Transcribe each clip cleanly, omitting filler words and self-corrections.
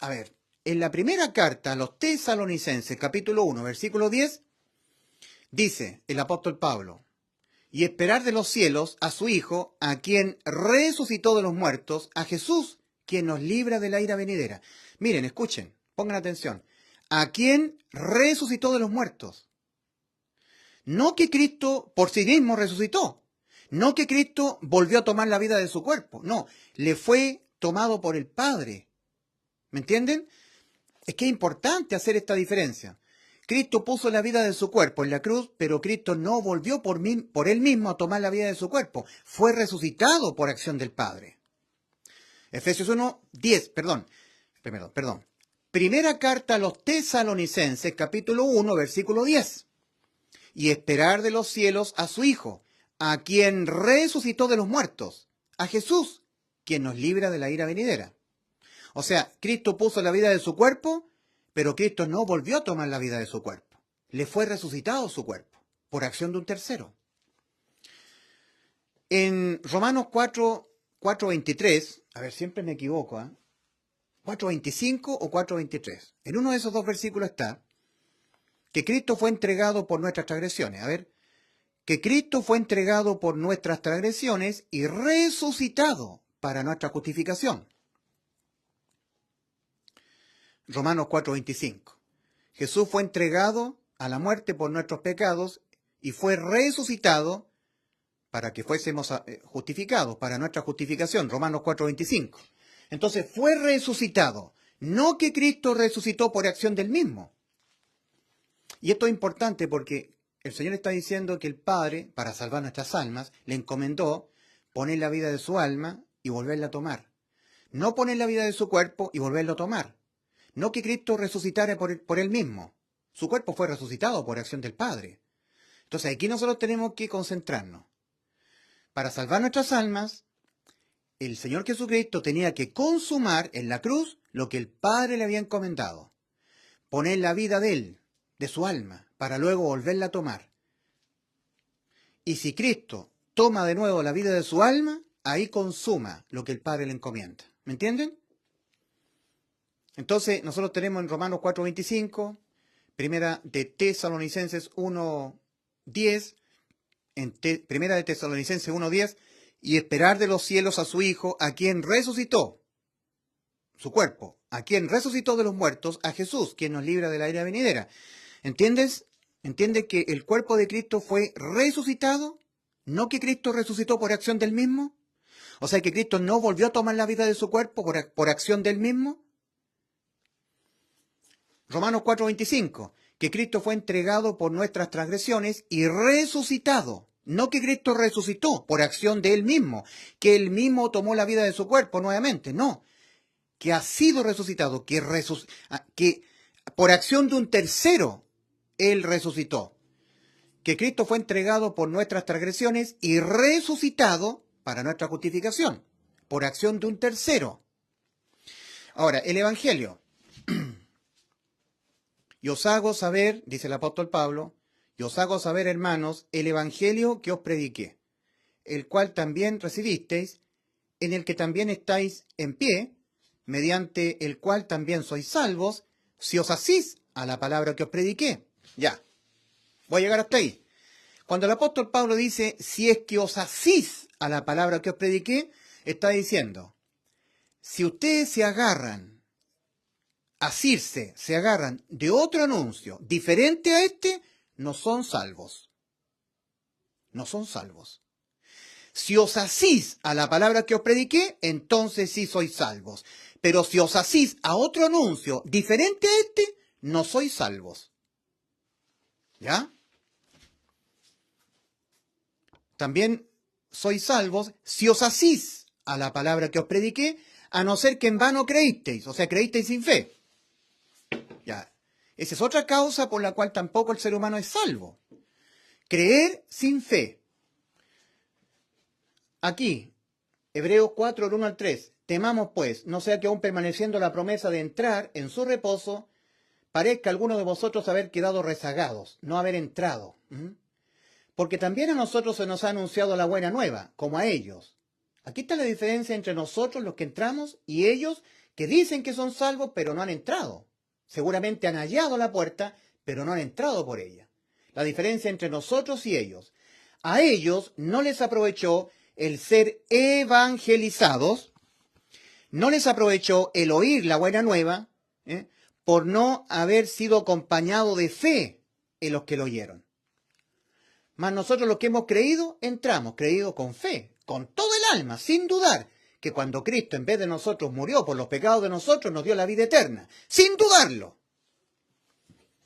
a ver, en la primera carta a los Tesalonicenses, capítulo 1, versículo 10, dice el apóstol Pablo, y esperar de los cielos a su Hijo, a quien resucitó de los muertos, a Jesús, quien nos libra de la ira venidera. Miren, escuchen, pongan atención. A quien resucitó de los muertos. No que Cristo por sí mismo resucitó. No que Cristo volvió a tomar la vida de su cuerpo. No, le fue tomado por el Padre. ¿Me entienden? Es que es importante hacer esta diferencia. Cristo puso la vida de su cuerpo en la cruz, pero Cristo no volvió por él mismo a tomar la vida de su cuerpo. Fue resucitado por acción del Padre. Efesios 1, 10, perdón. Primera carta a los Tesalonicenses, capítulo 1, versículo 10. Y esperar de los cielos a su Hijo, a quien resucitó de los muertos, a Jesús, quien nos libra de la ira venidera. O sea, Cristo puso la vida de su cuerpo, pero Cristo no volvió a tomar la vida de su cuerpo. Le fue resucitado su cuerpo, por acción de un tercero. En Romanos 4:23, a ver, siempre me equivoco, 4:25 o 4:23. En uno de esos dos versículos está que Cristo fue entregado por nuestras transgresiones. A ver, que Cristo fue entregado por nuestras transgresiones y resucitado para nuestra justificación. Romanos 4:25. Jesús fue entregado a la muerte por nuestros pecados y fue resucitado para que fuésemos justificados, para nuestra justificación. Romanos 4:25. Entonces fue resucitado, no que Cristo resucitó por acción del mismo. Y esto es importante porque el Señor está diciendo que el Padre, para salvar nuestras almas, le encomendó poner la vida de su alma y volverla a tomar. No poner la vida de su cuerpo y volverlo a tomar. No que Cristo resucitara por él mismo. Su cuerpo fue resucitado por acción del Padre. Entonces aquí nosotros tenemos que concentrarnos. Para salvar nuestras almas, el Señor Jesucristo tenía que consumar en la cruz lo que el Padre le había encomendado. Poner la vida de él, de su alma, para luego volverla a tomar. Y si Cristo toma de nuevo la vida de su alma, ahí consuma lo que el Padre le encomienda. ¿Me entienden? Entonces, nosotros tenemos en Romanos 4:25, primera de Tesalonicenses 1:10, primera de Tesalonicenses 1:10, y esperar de los cielos a su Hijo, a quien resucitó su cuerpo, a quien resucitó de los muertos, a Jesús, quien nos libra de la ira venidera. ¿Entiendes? ¿Entiendes que el cuerpo de Cristo fue resucitado? ¿No que Cristo resucitó por acción del mismo? O sea, que Cristo no volvió a tomar la vida de su cuerpo por acción del mismo. Romanos 4:25, que Cristo fue entregado por nuestras transgresiones y resucitado. No que Cristo resucitó por acción de él mismo, que él mismo tomó la vida de su cuerpo nuevamente, no. Que ha sido resucitado, que por acción de un tercero, él resucitó. Que Cristo fue entregado por nuestras transgresiones y resucitado para nuestra justificación, por acción de un tercero. Ahora, el Evangelio. Y os hago saber, dice el apóstol Pablo, y os hago saber, hermanos, el Evangelio que os prediqué, el cual también recibisteis, en el que también estáis en pie, mediante el cual también sois salvos, si os asís a la palabra que os prediqué. Ya, voy a llegar hasta ahí. Cuando el apóstol Pablo dice, si es que os asís a la palabra que os prediqué, está diciendo, si ustedes se agarran, asirse, se agarran de otro anuncio diferente a este, no son salvos. No son salvos. Si os asís a la palabra que os prediqué, entonces sí sois salvos. Pero si os asís a otro anuncio diferente a este, no sois salvos. ¿Ya? También sois salvos si os asís a la palabra que os prediqué, a no ser que en vano creísteis, o sea, creísteis sin fe. Ya. Esa es otra causa por la cual tampoco el ser humano es salvo. Creer sin fe. Aquí, Hebreos 4, el 1 al 3. Temamos pues, no sea que aún permaneciendo la promesa de entrar en su reposo, parezca alguno de vosotros haber quedado rezagados, no haber entrado. Porque también a nosotros se nos ha anunciado la buena nueva, como a ellos. Aquí está la diferencia entre nosotros, los que entramos, y ellos que dicen que son salvos, pero no han entrado. Seguramente han hallado la puerta, pero no han entrado por ella. La diferencia entre nosotros y ellos. A ellos no les aprovechó el ser evangelizados, no les aprovechó el oír la buena nueva, por no haber sido acompañado de fe en los que lo oyeron. Mas nosotros los que hemos creído, entramos, creído con fe, con todo el alma, sin dudar, que cuando Cristo en vez de nosotros murió por los pecados de nosotros, nos dio la vida eterna, sin dudarlo.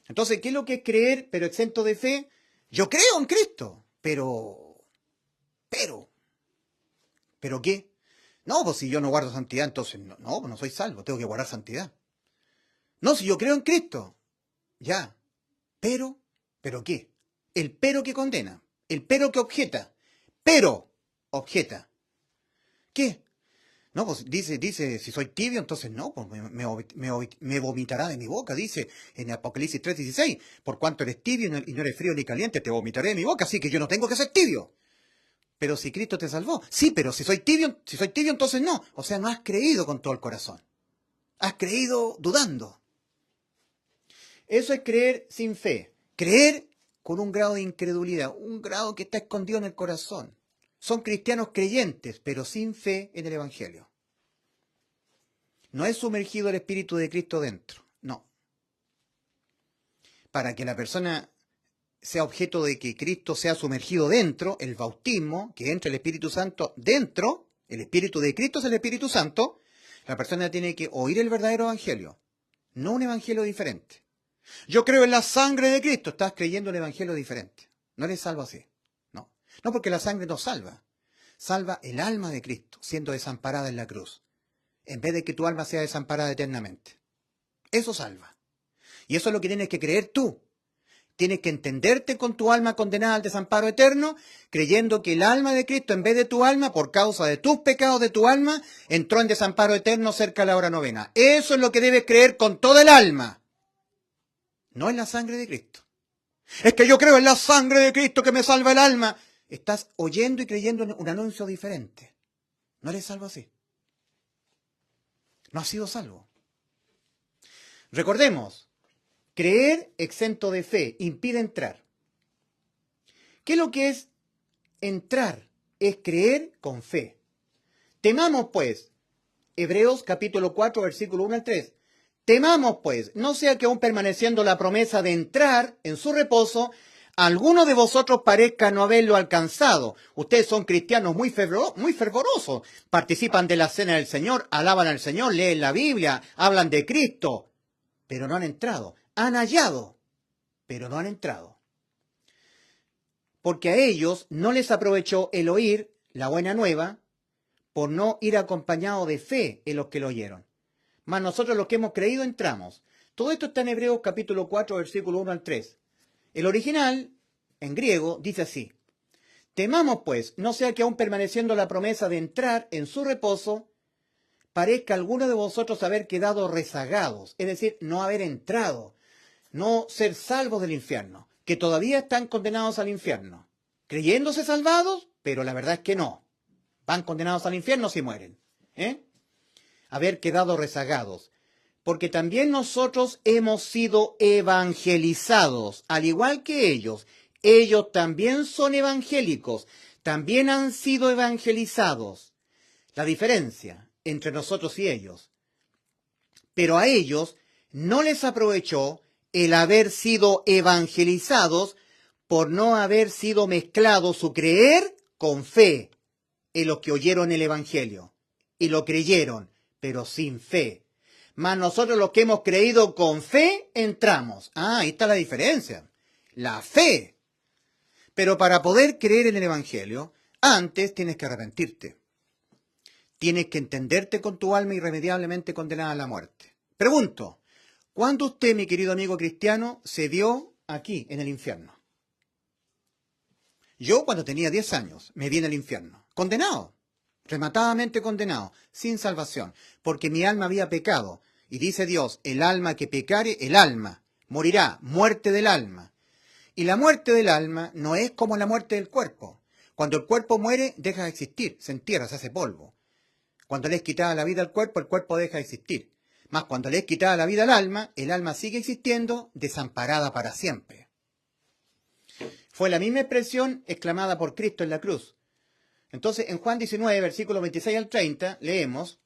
Entonces, ¿qué es lo que es creer, pero exento de fe? Yo creo en Cristo, pero ¿qué? No, pues si yo no guardo santidad, entonces pues no soy salvo, tengo que guardar santidad. No, si yo creo en Cristo, ya, ¿pero qué? El pero que condena, el pero que objeta, objeta. ¿Qué? No, pues dice, si soy tibio, entonces no, pues me vomitará de mi boca, dice en Apocalipsis 3:16, por cuanto eres tibio y no eres frío ni caliente, te vomitaré de mi boca, así que yo no tengo que ser tibio. Pero si Cristo te salvó, sí, pero si soy tibio, entonces no. O sea, no has creído con todo el corazón. Has creído dudando. Eso es creer sin fe. Creer con un grado de incredulidad, un grado que está escondido en el corazón. Son cristianos creyentes, pero sin fe en el Evangelio. No es sumergido el Espíritu de Cristo dentro, no. Para que la persona sea objeto de que Cristo sea sumergido dentro, el bautismo, que entre el Espíritu Santo dentro, el Espíritu de Cristo es el Espíritu Santo, la persona tiene que oír el verdadero Evangelio, no un Evangelio diferente. Yo creo en la sangre de Cristo, estás creyendo un Evangelio diferente. No eres salvo así, no. No, porque la sangre no salva. Salva el alma de Cristo, siendo desamparada en la cruz, en vez de que tu alma sea desamparada eternamente. Eso salva. Y eso es lo que tienes que creer tú. Tienes que entenderte con tu alma condenada al desamparo eterno, creyendo que el alma de Cristo, en vez de tu alma, por causa de tus pecados de tu alma, entró en desamparo eterno cerca de la hora novena. Eso es lo que debes creer con toda el alma. No en la sangre de Cristo. Es que yo creo en la sangre de Cristo que me salva el alma. Estás oyendo y creyendo en un anuncio diferente. No eres salvo así. No has sido salvo. Recordemos, creer exento de fe impide entrar. ¿Qué es lo que es entrar? Es creer con fe. Temamos pues, Hebreos capítulo 4, versículo 1 al 3. Temamos pues, no sea que aún permaneciendo la promesa de entrar en su reposo, alguno de vosotros parezca no haberlo alcanzado. Ustedes son cristianos muy fervorosos, participan de la cena del Señor, alaban al Señor, leen la Biblia, hablan de Cristo, pero no han entrado. Han hallado, pero no han entrado. Porque a ellos no les aprovechó el oír la buena nueva por no ir acompañado de fe en los que lo oyeron. Mas nosotros los que hemos creído entramos. Todo esto está en Hebreos capítulo 4, versículo 1 al 3. El original, en griego, dice así. Temamos pues, no sea que aún permaneciendo la promesa de entrar en su reposo, parezca alguno de vosotros haber quedado rezagados, es decir, no haber entrado, no ser salvos del infierno, que todavía están condenados al infierno, creyéndose salvados, pero la verdad es que no. Van condenados al infierno si mueren. Haber quedado rezagados. Porque también nosotros hemos sido evangelizados, al igual que ellos. Ellos también son evangélicos, también han sido evangelizados. La diferencia entre nosotros y ellos. Pero a ellos no les aprovechó el haber sido evangelizados por no haber sido mezclado su creer con fe en los que oyeron el evangelio. Y lo creyeron, pero sin fe. Mas nosotros los que hemos creído con fe, entramos. Ahí está la diferencia. La fe. Pero para poder creer en el Evangelio, antes tienes que arrepentirte. Tienes que entenderte con tu alma irremediablemente condenada a la muerte. Pregunto, ¿cuándo usted, mi querido amigo cristiano, se vio aquí, en el infierno? Yo, cuando tenía 10 años, me vi en el infierno. Condenado. Rematadamente condenado, sin salvación, porque mi alma había pecado. Y dice Dios, el alma que pecare, el alma morirá, muerte del alma. Y la muerte del alma no es como la muerte del cuerpo. Cuando el cuerpo muere, deja de existir, se entierra, se hace polvo. Cuando le es quitada la vida al cuerpo, el cuerpo deja de existir. Mas cuando le es quitada la vida al alma, el alma sigue existiendo, desamparada para siempre. Fue la misma expresión exclamada por Cristo en la cruz. Entonces, en Juan 19, versículos 26 al 30, leemos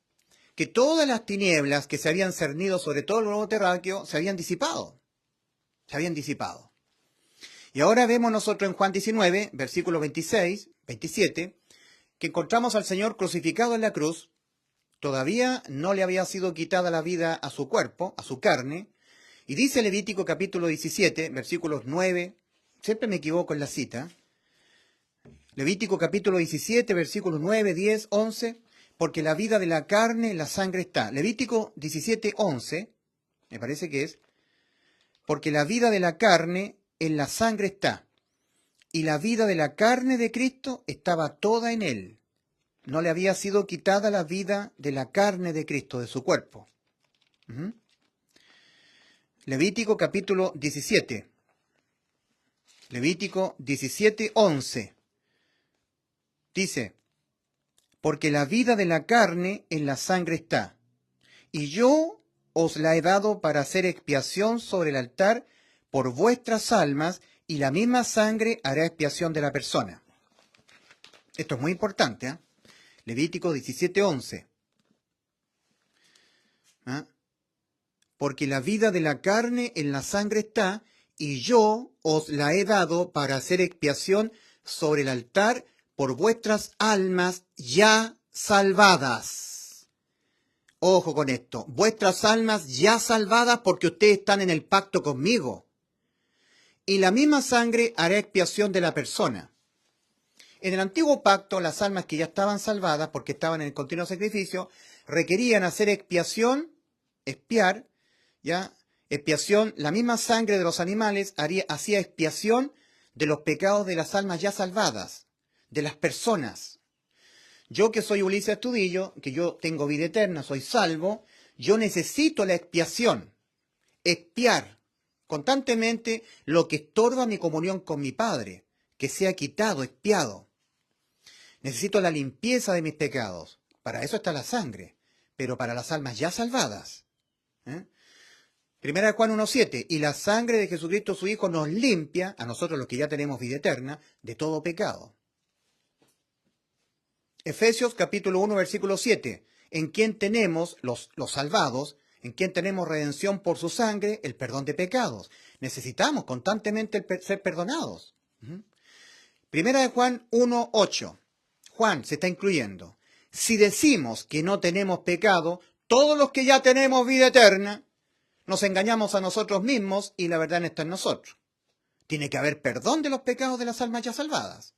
que todas las tinieblas que se habían cernido sobre todo el globo terráqueo se habían disipado. Se habían disipado. Y ahora vemos nosotros en Juan 19, versículos 26, 27, que encontramos al Señor crucificado en la cruz. Todavía no le había sido quitada la vida a su cuerpo, a su carne. Y dice Levítico capítulo 17, versículos 9, siempre me equivoco en la cita. Levítico capítulo 17, versículos 9, 10, 11, porque la vida de la carne en la sangre está. Levítico 17, 11, me parece que es, porque la vida de la carne en la sangre está, y la vida de la carne de Cristo estaba toda en él. No le había sido quitada la vida de la carne de Cristo, de su cuerpo. Levítico capítulo 17. Levítico 17, 11. Dice, porque la vida de la carne en la sangre está, y yo os la he dado para hacer expiación sobre el altar por vuestras almas, y la misma sangre hará expiación de la persona. Esto es muy importante, ¿eh? Levítico 17, 11. ¿Ah? Porque la vida de la carne en la sangre está, y yo os la he dado para hacer expiación sobre el altar por vuestras almas ya salvadas. Ojo con esto, vuestras almas ya salvadas porque ustedes están en el pacto conmigo. Y la misma sangre hará expiación de la persona. En el antiguo pacto, las almas que ya estaban salvadas porque estaban en el continuo sacrificio, requerían hacer expiación, expiar, ¿ya? Expiación, la misma sangre de los animales hacía expiación de los pecados de las almas ya salvadas, de las personas. Yo que soy Ulises Astudillo, que yo tengo vida eterna, soy salvo, yo necesito la expiación, expiar constantemente lo que estorba mi comunión con mi Padre, que sea quitado, expiado. Necesito la limpieza de mis pecados. Para eso está la sangre, pero para las almas ya salvadas. Primera de Juan 1:7, y la sangre de Jesucristo su Hijo nos limpia, a nosotros los que ya tenemos vida eterna, de todo pecado. Efesios capítulo 1, versículo 7, en quien tenemos, los salvados, en quien tenemos redención por su sangre, el perdón de pecados. Necesitamos constantemente ser perdonados. Primera de Juan 1:8. Juan se está incluyendo. Si decimos que no tenemos pecado, todos los que ya tenemos vida eterna, nos engañamos a nosotros mismos y la verdad no está en nosotros. Tiene que haber perdón de los pecados de las almas ya salvadas.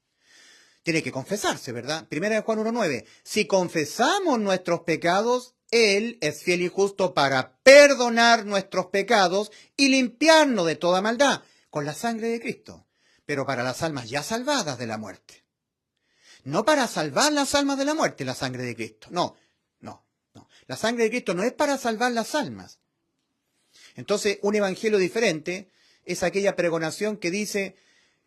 Tiene que confesarse, ¿verdad? Primera de Juan 1:9. Si confesamos nuestros pecados, Él es fiel y justo para perdonar nuestros pecados y limpiarnos de toda maldad con la sangre de Cristo. Pero para las almas ya salvadas de la muerte. No para salvar las almas de la muerte, la sangre de Cristo. No. La sangre de Cristo no es para salvar las almas. Entonces, un evangelio diferente es aquella pregonación que dice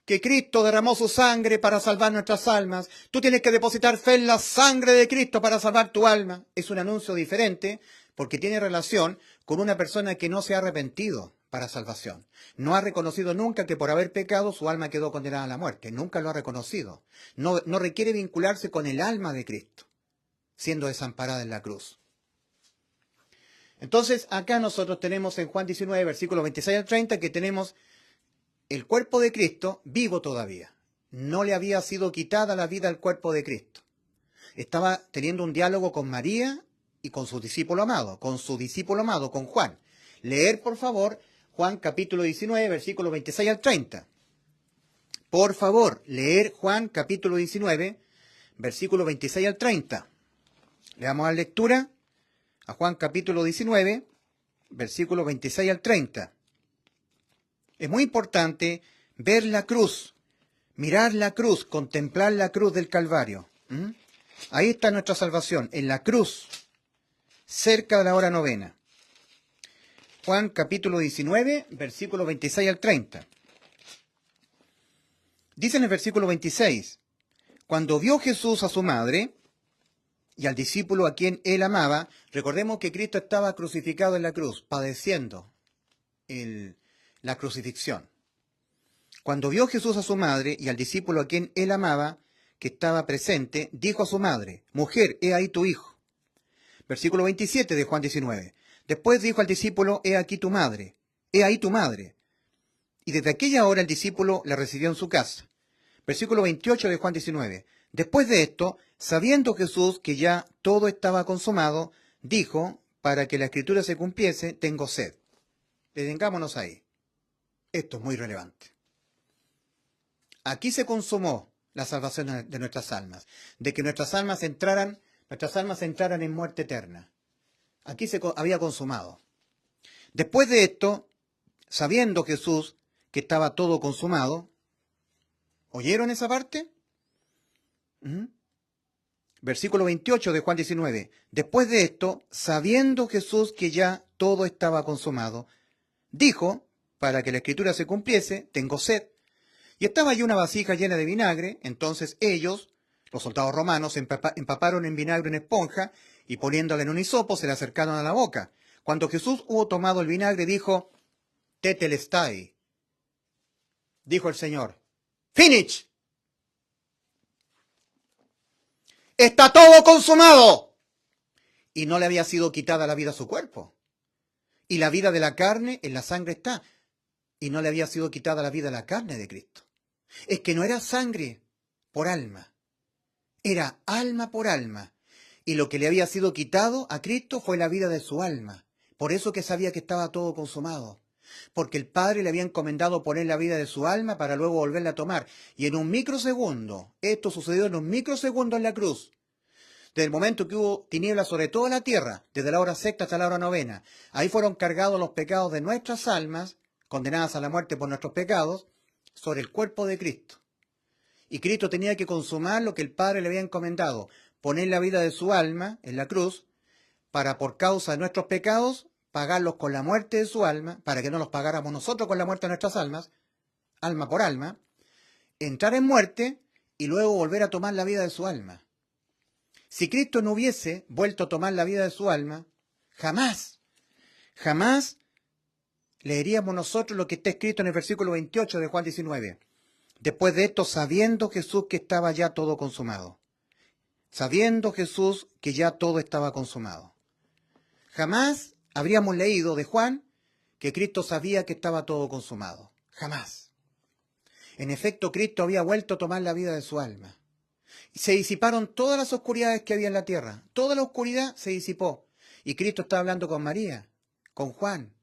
que Cristo derramó su sangre para salvar nuestras almas. Tú tienes que depositar fe en la sangre de Cristo para salvar tu alma. Es un anuncio diferente porque tiene relación con una persona que no se ha arrepentido para salvación. No ha reconocido nunca que por haber pecado su alma quedó condenada a la muerte. Nunca lo ha reconocido. No requiere vincularse con el alma de Cristo, siendo desamparada en la cruz. Entonces, acá nosotros tenemos en Juan 19, versículos 26 al 30, que tenemos el cuerpo de Cristo vivo todavía. No le había sido quitada la vida al cuerpo de Cristo. Estaba teniendo un diálogo con María y con su discípulo amado, con Juan. Leer, por favor, Juan capítulo 19, versículos 26 al 30. Por favor, leer Juan capítulo 19, versículos 26 al 30. Le damos a la lectura a Juan capítulo 19, versículos 26 al 30. Es muy importante ver la cruz, mirar la cruz, contemplar la cruz del Calvario. Ahí está nuestra salvación, en la cruz, cerca de la hora novena. Juan capítulo 19, versículos 26 al 30. Dice en el versículo 26, cuando vio Jesús a su madre y al discípulo a quien él amaba. Recordemos que Cristo estaba crucificado en la cruz, padeciendo la crucifixión. Cuando vio Jesús a su madre y al discípulo a quien él amaba, que estaba presente, dijo a su madre: mujer, he ahí tu hijo. Versículo 27 de Juan 19. Después dijo al discípulo: he aquí tu madre, he ahí tu madre. Y desde aquella hora el discípulo la recibió en su casa. Versículo 28 de Juan 19. Después de esto, sabiendo Jesús que ya todo estaba consumado, dijo, para que la escritura se cumpliese: tengo sed. Detengámonos ahí. Esto es muy relevante. Aquí se consumó la salvación de nuestras almas, de que nuestras almas entraran en muerte eterna. Aquí se había consumado. Después de esto, sabiendo Jesús que estaba todo consumado, ¿oyeron esa parte? Versículo 28 de Juan 19. Después de esto, sabiendo Jesús que ya todo estaba consumado, dijo, para que la escritura se cumpliese: tengo sed. Y estaba allí una vasija llena de vinagre. Entonces ellos, los soldados romanos, empaparon en vinagre una esponja y poniéndola en un hisopo se la acercaron a la boca. Cuando Jesús hubo tomado el vinagre, dijo: tetelestai. Dijo el Señor: finish. Está todo consumado. Y no le había sido quitada la vida a su cuerpo. Y la vida de la carne en la sangre está. Y no le había sido quitada la vida a la carne de Cristo. Es que no era sangre por alma, era alma por alma. Y lo que le había sido quitado a Cristo fue la vida de su alma. Por eso que sabía que estaba todo consumado. Porque el Padre le había encomendado poner la vida de su alma para luego volverla a tomar. Y en un microsegundo, esto sucedió en un microsegundo en la cruz. Desde el momento que hubo tinieblas sobre toda la tierra, desde la hora sexta hasta la hora novena, ahí fueron cargados los pecados de nuestras almas, condenadas a la muerte por nuestros pecados, sobre el cuerpo de Cristo. Y Cristo tenía que consumar lo que el Padre le había encomendado, poner la vida de su alma en la cruz, para por causa de nuestros pecados, pagarlos con la muerte de su alma, para que no los pagáramos nosotros con la muerte de nuestras almas, alma por alma, entrar en muerte y luego volver a tomar la vida de su alma. Si Cristo no hubiese vuelto a tomar la vida de su alma, jamás leeríamos nosotros lo que está escrito en el versículo 28 de Juan 19. Después de esto, sabiendo Jesús que estaba ya todo consumado. Sabiendo Jesús que ya todo estaba consumado. Jamás habríamos leído de Juan que Cristo sabía que estaba todo consumado. Jamás. En efecto, Cristo había vuelto a tomar la vida de su alma. Y se disiparon todas las oscuridades que había en la tierra. Toda la oscuridad se disipó. Y Cristo estaba hablando con María, con Juan.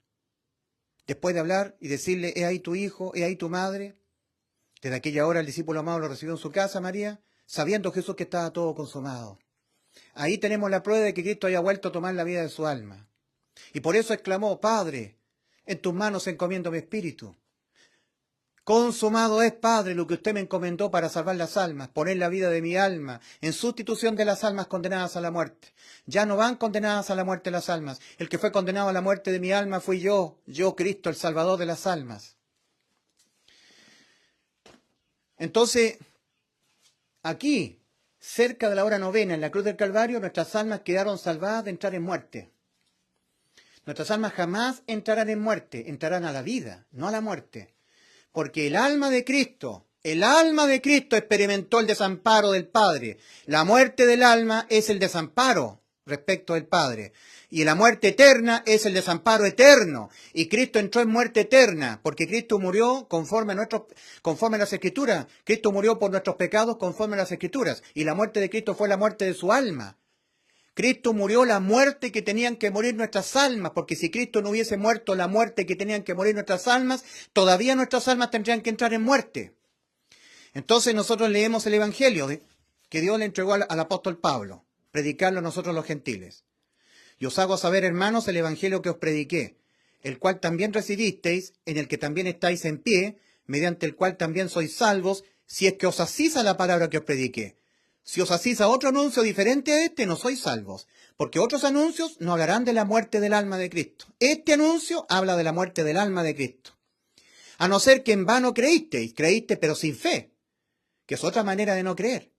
Después de hablar y decirle: he ahí tu hijo, he ahí tu madre. Desde aquella hora el discípulo amado lo recibió en su casa, María, sabiendo Jesús que estaba todo consumado. Ahí tenemos la prueba de que Cristo haya vuelto a tomar la vida de su alma. Y por eso exclamó: Padre, en tus manos encomiendo mi espíritu. Consumado es, Padre, lo que usted me encomendó para salvar las almas, poner la vida de mi alma en sustitución de las almas condenadas a la muerte. Ya no van condenadas a la muerte las almas. El que fue condenado a la muerte de mi alma fui yo Cristo, el Salvador de las almas. Entonces, aquí, cerca de la hora novena, en la cruz del Calvario, nuestras almas quedaron salvadas de entrar en muerte. Nuestras almas jamás entrarán en muerte, entrarán a la vida, no a la muerte. Porque el alma de Cristo experimentó el desamparo del Padre. La muerte del alma es el desamparo respecto del Padre. Y la muerte eterna es el desamparo eterno. Y Cristo entró en muerte eterna, porque Cristo murió conforme a las Escrituras. Cristo murió por nuestros pecados conforme a las Escrituras. Y la muerte de Cristo fue la muerte de su alma. Cristo murió la muerte que tenían que morir nuestras almas, porque si Cristo no hubiese muerto la muerte que tenían que morir nuestras almas, todavía nuestras almas tendrían que entrar en muerte. Entonces nosotros leemos el Evangelio que Dios le entregó al apóstol Pablo, predicarlo a nosotros los gentiles. Y os hago saber, hermanos, el Evangelio que os prediqué, el cual también recibisteis, en el que también estáis en pie, mediante el cual también sois salvos, si es que os asís a la palabra que os prediqué. Si os asís a otro anuncio diferente a este, no sois salvos, porque otros anuncios no hablarán de la muerte del alma de Cristo. Este anuncio habla de la muerte del alma de Cristo. A no ser que en vano creísteis pero sin fe, que es otra manera de no creer.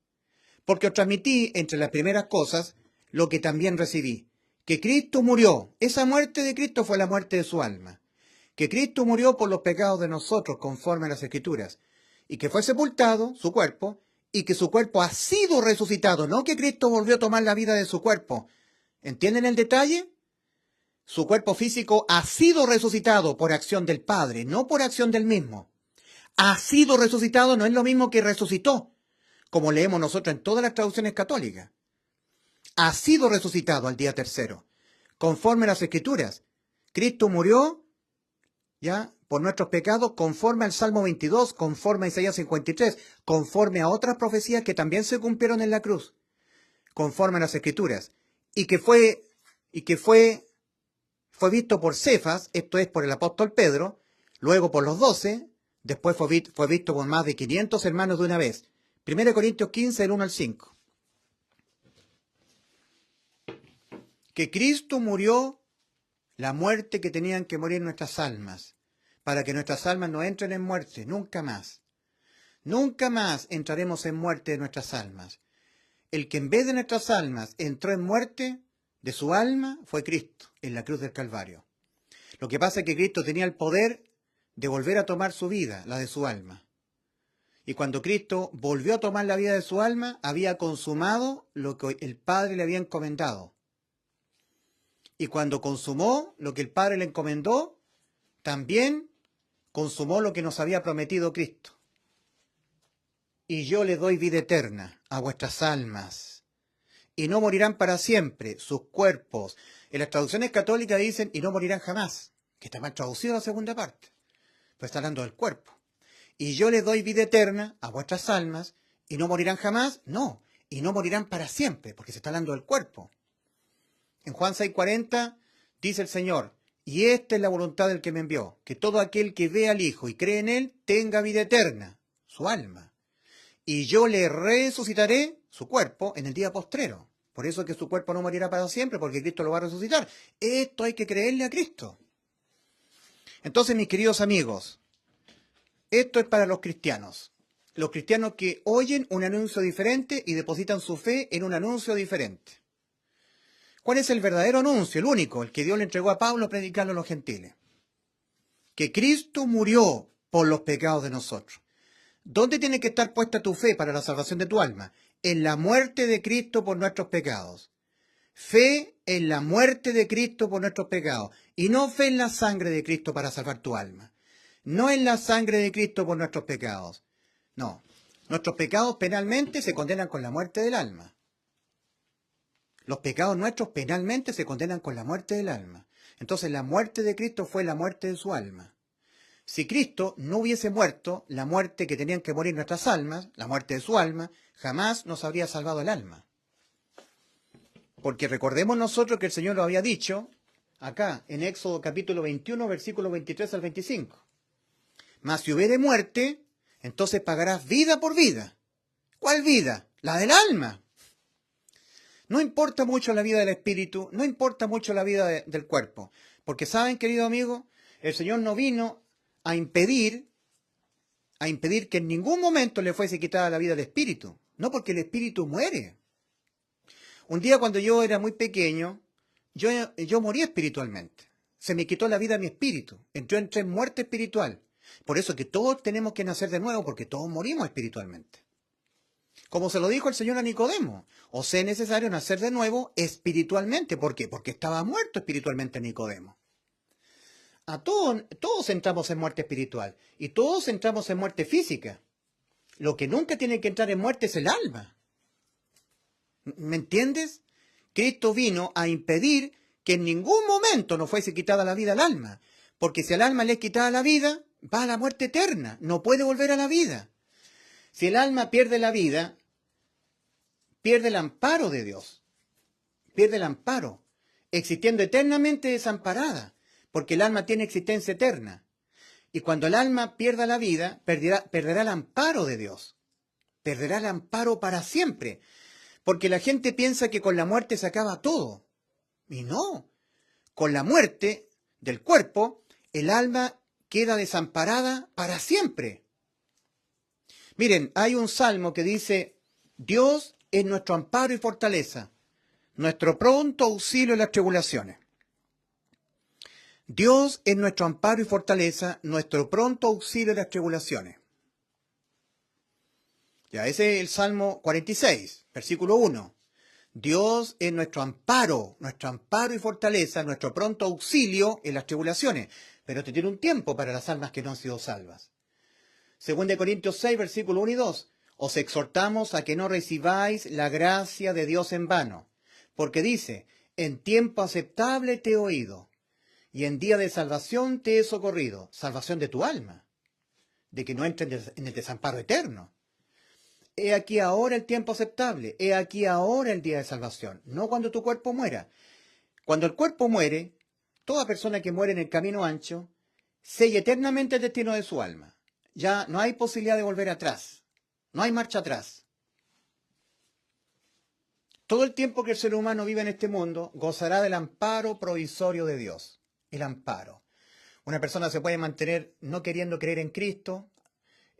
Porque os transmití, entre las primeras cosas, lo que también recibí, que Cristo murió. Esa muerte de Cristo fue la muerte de su alma. Que Cristo murió por los pecados de nosotros, conforme a las Escrituras, y que fue sepultado, su cuerpo, y que su cuerpo ha sido resucitado, no que Cristo volvió a tomar la vida de su cuerpo. ¿Entienden el detalle? Su cuerpo físico ha sido resucitado por acción del Padre, no por acción del mismo. Ha sido resucitado no es lo mismo que resucitó, como leemos nosotros en todas las traducciones católicas. Ha sido resucitado al día tercero, conforme a las Escrituras. Cristo murió, ya, por nuestros pecados, conforme al Salmo 22, conforme a Isaías 53, conforme a otras profecías que también se cumplieron en la cruz, conforme a las Escrituras, y que fue visto por Cefas, esto es por el apóstol Pedro, luego por los 12, después fue visto por más de 500 hermanos de una vez. 1 Corintios 15, del 1 al 5. Que Cristo murió la muerte que tenían que morir nuestras almas, para que nuestras almas no entren en muerte, nunca más. Nunca más entraremos en muerte de nuestras almas. El que en vez de nuestras almas entró en muerte de su alma fue Cristo, en la cruz del Calvario. Lo que pasa es que Cristo tenía el poder de volver a tomar su vida, la de su alma. Y cuando Cristo volvió a tomar la vida de su alma, había consumado lo que el Padre le había encomendado. Y cuando consumó lo que el Padre le encomendó, también consumó lo que nos había prometido Cristo. Y yo le doy vida eterna a vuestras almas, y no morirán para siempre sus cuerpos. En las traducciones católicas dicen, y no morirán jamás, que está mal traducido la segunda parte, pero está hablando del cuerpo. Y yo les doy vida eterna a vuestras almas, y no morirán jamás, no, y no morirán para siempre, porque se está hablando del cuerpo. En Juan 6:40 dice el Señor, y esta es la voluntad del que me envió, que todo aquel que ve al Hijo y cree en Él tenga vida eterna, su alma. Y yo le resucitaré su cuerpo en el día postrero. Por eso es que su cuerpo no morirá para siempre, porque Cristo lo va a resucitar. Esto hay que creerle a Cristo. Entonces, mis queridos amigos, esto es para los cristianos. Los cristianos que oyen un anuncio diferente y depositan su fe en un anuncio diferente. ¿Cuál es el verdadero anuncio? El único, el que Dios le entregó a Pablo a predicarlo a los gentiles. Que Cristo murió por los pecados de nosotros. ¿Dónde tiene que estar puesta tu fe para la salvación de tu alma? En la muerte de Cristo por nuestros pecados. Fe en la muerte de Cristo por nuestros pecados. Y no fe en la sangre de Cristo para salvar tu alma. No en la sangre de Cristo por nuestros pecados. No. Nuestros pecados penalmente se condenan con la muerte del alma. Los pecados nuestros penalmente se condenan con la muerte del alma. Entonces la muerte de Cristo fue la muerte de su alma. Si Cristo no hubiese muerto, la muerte que tenían que morir nuestras almas, la muerte de su alma, jamás nos habría salvado el alma. Porque recordemos nosotros que el Señor lo había dicho acá, en Éxodo capítulo 21, versículos 23 al 25. Mas si hubiere muerte, entonces pagarás vida por vida. ¿Cuál vida? La del alma. No importa mucho la vida del espíritu, no importa mucho la vida del cuerpo. Porque saben, querido amigo, el Señor no vino a impedir que en ningún momento le fuese quitada la vida al espíritu. No, porque el espíritu muere. Un día cuando yo era muy pequeño, yo morí espiritualmente. Se me quitó la vida a mi espíritu. Yo entré en muerte espiritual. Por eso que todos tenemos que nacer de nuevo, porque todos morimos espiritualmente. Como se lo dijo el Señor a Nicodemo, os es necesario nacer de nuevo espiritualmente. ¿Por qué? Porque estaba muerto espiritualmente Nicodemo. Todos entramos en muerte espiritual y todos entramos en muerte física. Lo que nunca tiene que entrar en muerte es el alma. ¿Me entiendes? Cristo vino a impedir que en ningún momento nos fuese quitada la vida al alma. Porque si al alma le es quitada la vida, va a la muerte eterna. No puede volver a la vida. Si el alma pierde la vida, pierde el amparo de Dios. Pierde el amparo, existiendo eternamente desamparada. Porque el alma tiene existencia eterna. Y cuando el alma pierda la vida, perderá el amparo de Dios. Perderá el amparo para siempre. Porque la gente piensa que con la muerte se acaba todo. Y no. Con la muerte del cuerpo, el alma queda desamparada para siempre. Miren, hay un salmo que dice, Dios es nuestro amparo y fortaleza. nuestro pronto auxilio en las tribulaciones. Dios es nuestro amparo y fortaleza, nuestro pronto auxilio en las tribulaciones. Ya, ese es el Salmo 46, versículo 1. Dios es nuestro amparo y fortaleza, nuestro pronto auxilio en las tribulaciones. Pero te tiene un tiempo para las almas que no han sido salvas. 2 Corintios 6, versículo 1 y 2. Os exhortamos a que no recibáis la gracia de Dios en vano. Porque dice, en tiempo aceptable te he oído, y en día de salvación te he socorrido. Salvación de tu alma, de que no entres en el desamparo eterno. He aquí ahora el tiempo aceptable, he aquí ahora el día de salvación, no cuando tu cuerpo muera. Cuando el cuerpo muere, toda persona que muere en el camino ancho, sella eternamente el destino de su alma. Ya no hay posibilidad de volver atrás, no hay marcha atrás. Todo el tiempo que el ser humano vive en este mundo, gozará del amparo provisorio de Dios, el amparo. Una persona se puede mantener no queriendo creer en Cristo,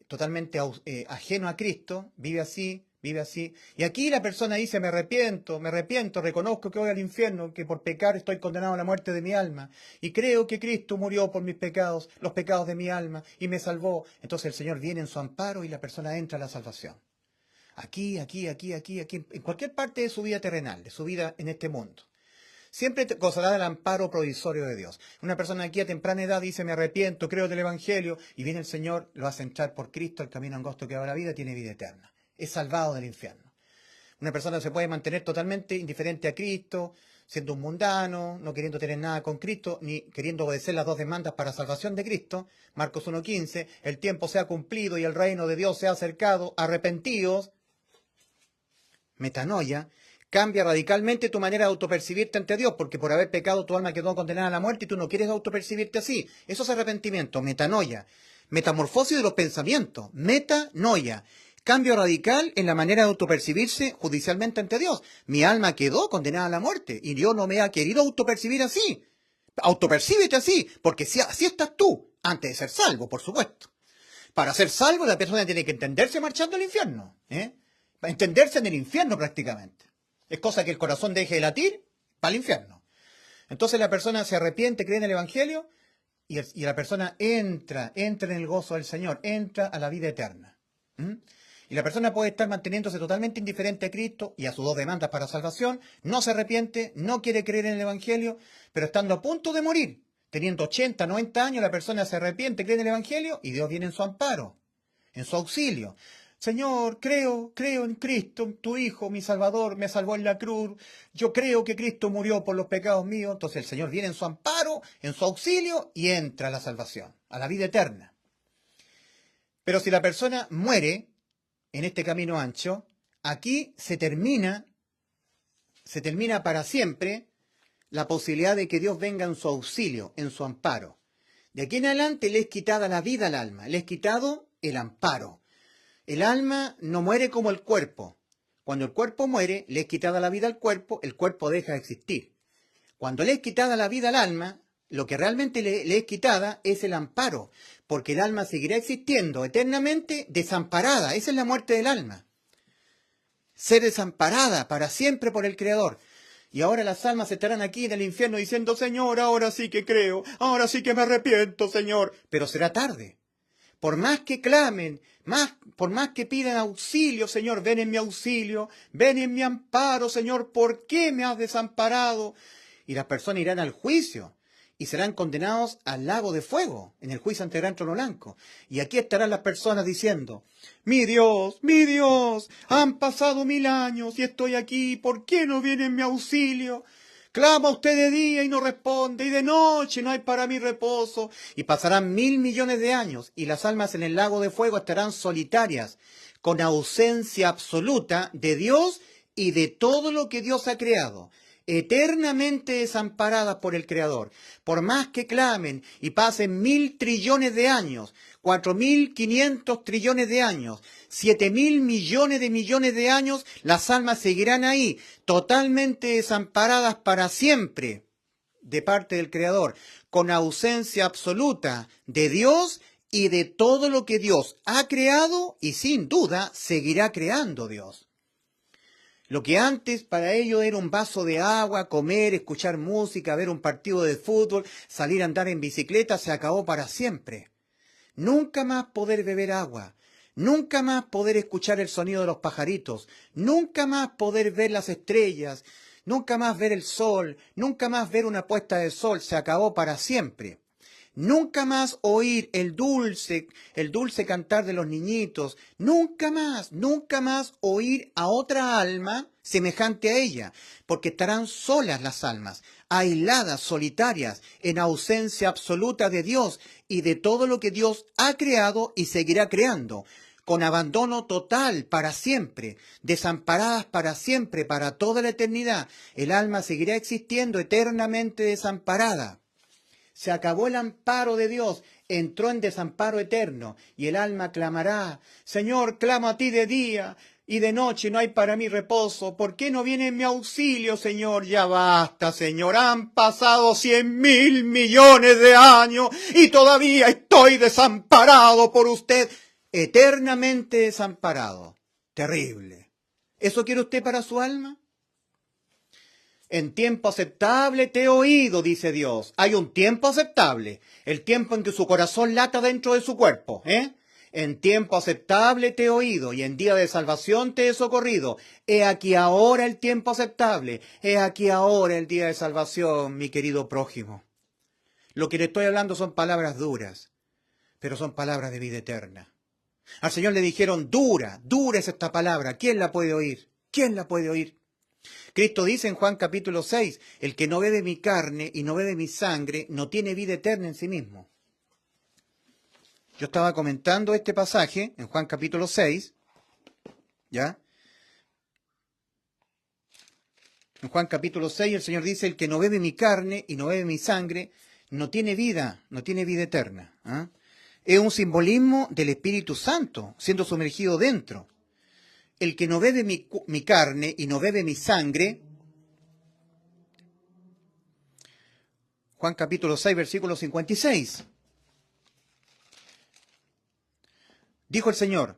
totalmente ajeno a Cristo, vive así, y aquí la persona dice, me arrepiento, reconozco que voy al infierno, que por pecar estoy condenado a la muerte de mi alma, y creo que Cristo murió por mis pecados, los pecados de mi alma, y me salvó. Entonces el Señor viene en su amparo y la persona entra a la salvación. Aquí, en cualquier parte de su vida terrenal, de su vida en este mundo. Siempre gozará del amparo provisorio de Dios. Una persona aquí a temprana edad dice, me arrepiento, creo del Evangelio, y viene el Señor, lo hace entrar por Cristo, el camino angosto que va a la vida, tiene vida eterna. Es salvado del infierno. Una persona se puede mantener totalmente indiferente a Cristo, siendo un mundano, no queriendo tener nada con Cristo, ni queriendo obedecer las dos demandas para salvación de Cristo. Marcos 1:15, el tiempo se ha cumplido y el reino de Dios se ha acercado, arrepentidos. Metanoia. Cambia radicalmente tu manera de autopercibirte ante Dios, porque por haber pecado tu alma quedó condenada a la muerte y tú no quieres autopercibirte así. Eso es arrepentimiento, metanoia. Metamorfosis de los pensamientos, metanoia. Cambio radical en la manera de autopercibirse judicialmente ante Dios. Mi alma quedó condenada a la muerte y Dios no me ha querido autopercibir así. Autopercíbete así, porque si así estás tú, antes de ser salvo, por supuesto. Para ser salvo la persona tiene que entenderse marchando al infierno, entenderse en el infierno prácticamente. Es cosa que el corazón deje de latir para el infierno. Entonces la persona se arrepiente, cree en el Evangelio y la persona entra en el gozo del Señor, entra a la vida eterna. Y la persona puede estar manteniéndose totalmente indiferente a Cristo y a sus dos demandas para salvación, no se arrepiente, no quiere creer en el Evangelio, pero estando a punto de morir, teniendo 80, 90 años, la persona se arrepiente, cree en el Evangelio y Dios viene en su amparo, en su auxilio. Señor, creo en Cristo, tu Hijo, mi Salvador, me salvó en la cruz. Yo creo que Cristo murió por los pecados míos. Entonces el Señor viene en su amparo, en su auxilio y entra a la salvación, a la vida eterna. Pero si la persona muere en este camino ancho, aquí se termina para siempre la posibilidad de que Dios venga en su auxilio, en su amparo. De aquí en adelante le es quitada la vida al alma, le es quitado el amparo. El alma no muere como el cuerpo. Cuando el cuerpo muere, le es quitada la vida al cuerpo, el cuerpo deja de existir. Cuando le es quitada la vida al alma, lo que realmente le es quitada es el amparo, porque el alma seguirá existiendo eternamente desamparada. Esa es la muerte del alma. Ser desamparada para siempre por el Creador. Y ahora las almas estarán aquí en el infierno diciendo, Señor, ahora sí que creo, ahora sí que me arrepiento, Señor. Pero será tarde. Por más que clamen, por más que pidan auxilio, Señor, ven en mi auxilio, ven en mi amparo, Señor, ¿por qué me has desamparado? Y las personas irán al juicio y serán condenados al lago de fuego, en el juicio ante el gran trono blanco. Y aquí estarán las personas diciendo, mi Dios, han pasado 1000 años y estoy aquí, ¿por qué no viene en mi auxilio? Clama usted de día y no responde, y de noche no hay para mí reposo. Y pasarán 1000 millones de años, y las almas en el lago de fuego estarán solitarias, con ausencia absoluta de Dios y de todo lo que Dios ha creado, eternamente desamparadas por el Creador. Por más que clamen y pasen 1000 trillones de años, 4500 trillones de años, 7000 millones de años, las almas seguirán ahí, totalmente desamparadas para siempre de parte del Creador, con ausencia absoluta de Dios y de todo lo que Dios ha creado y sin duda seguirá creando Dios. Lo que antes para ellos era un vaso de agua, comer, escuchar música, ver un partido de fútbol, salir a andar en bicicleta, se acabó para siempre. Nunca más poder beber agua, nunca más poder escuchar el sonido de los pajaritos, nunca más poder ver las estrellas, nunca más ver el sol, nunca más ver una puesta de sol, se acabó para siempre. Nunca más oír el dulce cantar de los niñitos, nunca más oír a otra alma semejante a ella, porque estarán solas las almas, aisladas, solitarias, en ausencia absoluta de Dios y de todo lo que Dios ha creado y seguirá creando, con abandono total para siempre, desamparadas para siempre, para toda la eternidad. El alma seguirá existiendo eternamente desamparada. Se acabó el amparo de Dios, entró en desamparo eterno, y el alma clamará: Señor, clamo a ti de día, y de noche no hay para mí reposo. ¿Por qué no viene en mi auxilio, Señor? Ya basta, Señor, han pasado 100.000 millones de años, y todavía estoy desamparado por usted, eternamente desamparado. Terrible. ¿Eso quiere usted para su alma? En tiempo aceptable te he oído, dice Dios. Hay un tiempo aceptable, el tiempo en que su corazón lata dentro de su cuerpo, En tiempo aceptable te he oído y en día de salvación te he socorrido. He aquí ahora el tiempo aceptable, he aquí ahora el día de salvación, mi querido prójimo. Lo que le estoy hablando son palabras duras, pero son palabras de vida eterna. Al Señor le dijeron: dura es esta palabra, ¿quién la puede oír? ¿Quién la puede oír? Cristo dice en Juan capítulo 6, el que no bebe mi carne y no bebe mi sangre no tiene vida eterna en sí mismo. Yo estaba comentando este pasaje en Juan capítulo 6, ¿ya? En Juan capítulo 6 el Señor dice: el que no bebe mi carne y no bebe mi sangre no tiene vida eterna. Es un simbolismo del Espíritu Santo siendo sumergido dentro. El que no bebe mi carne y no bebe mi sangre, Juan capítulo 6, versículo 56. Dijo el Señor: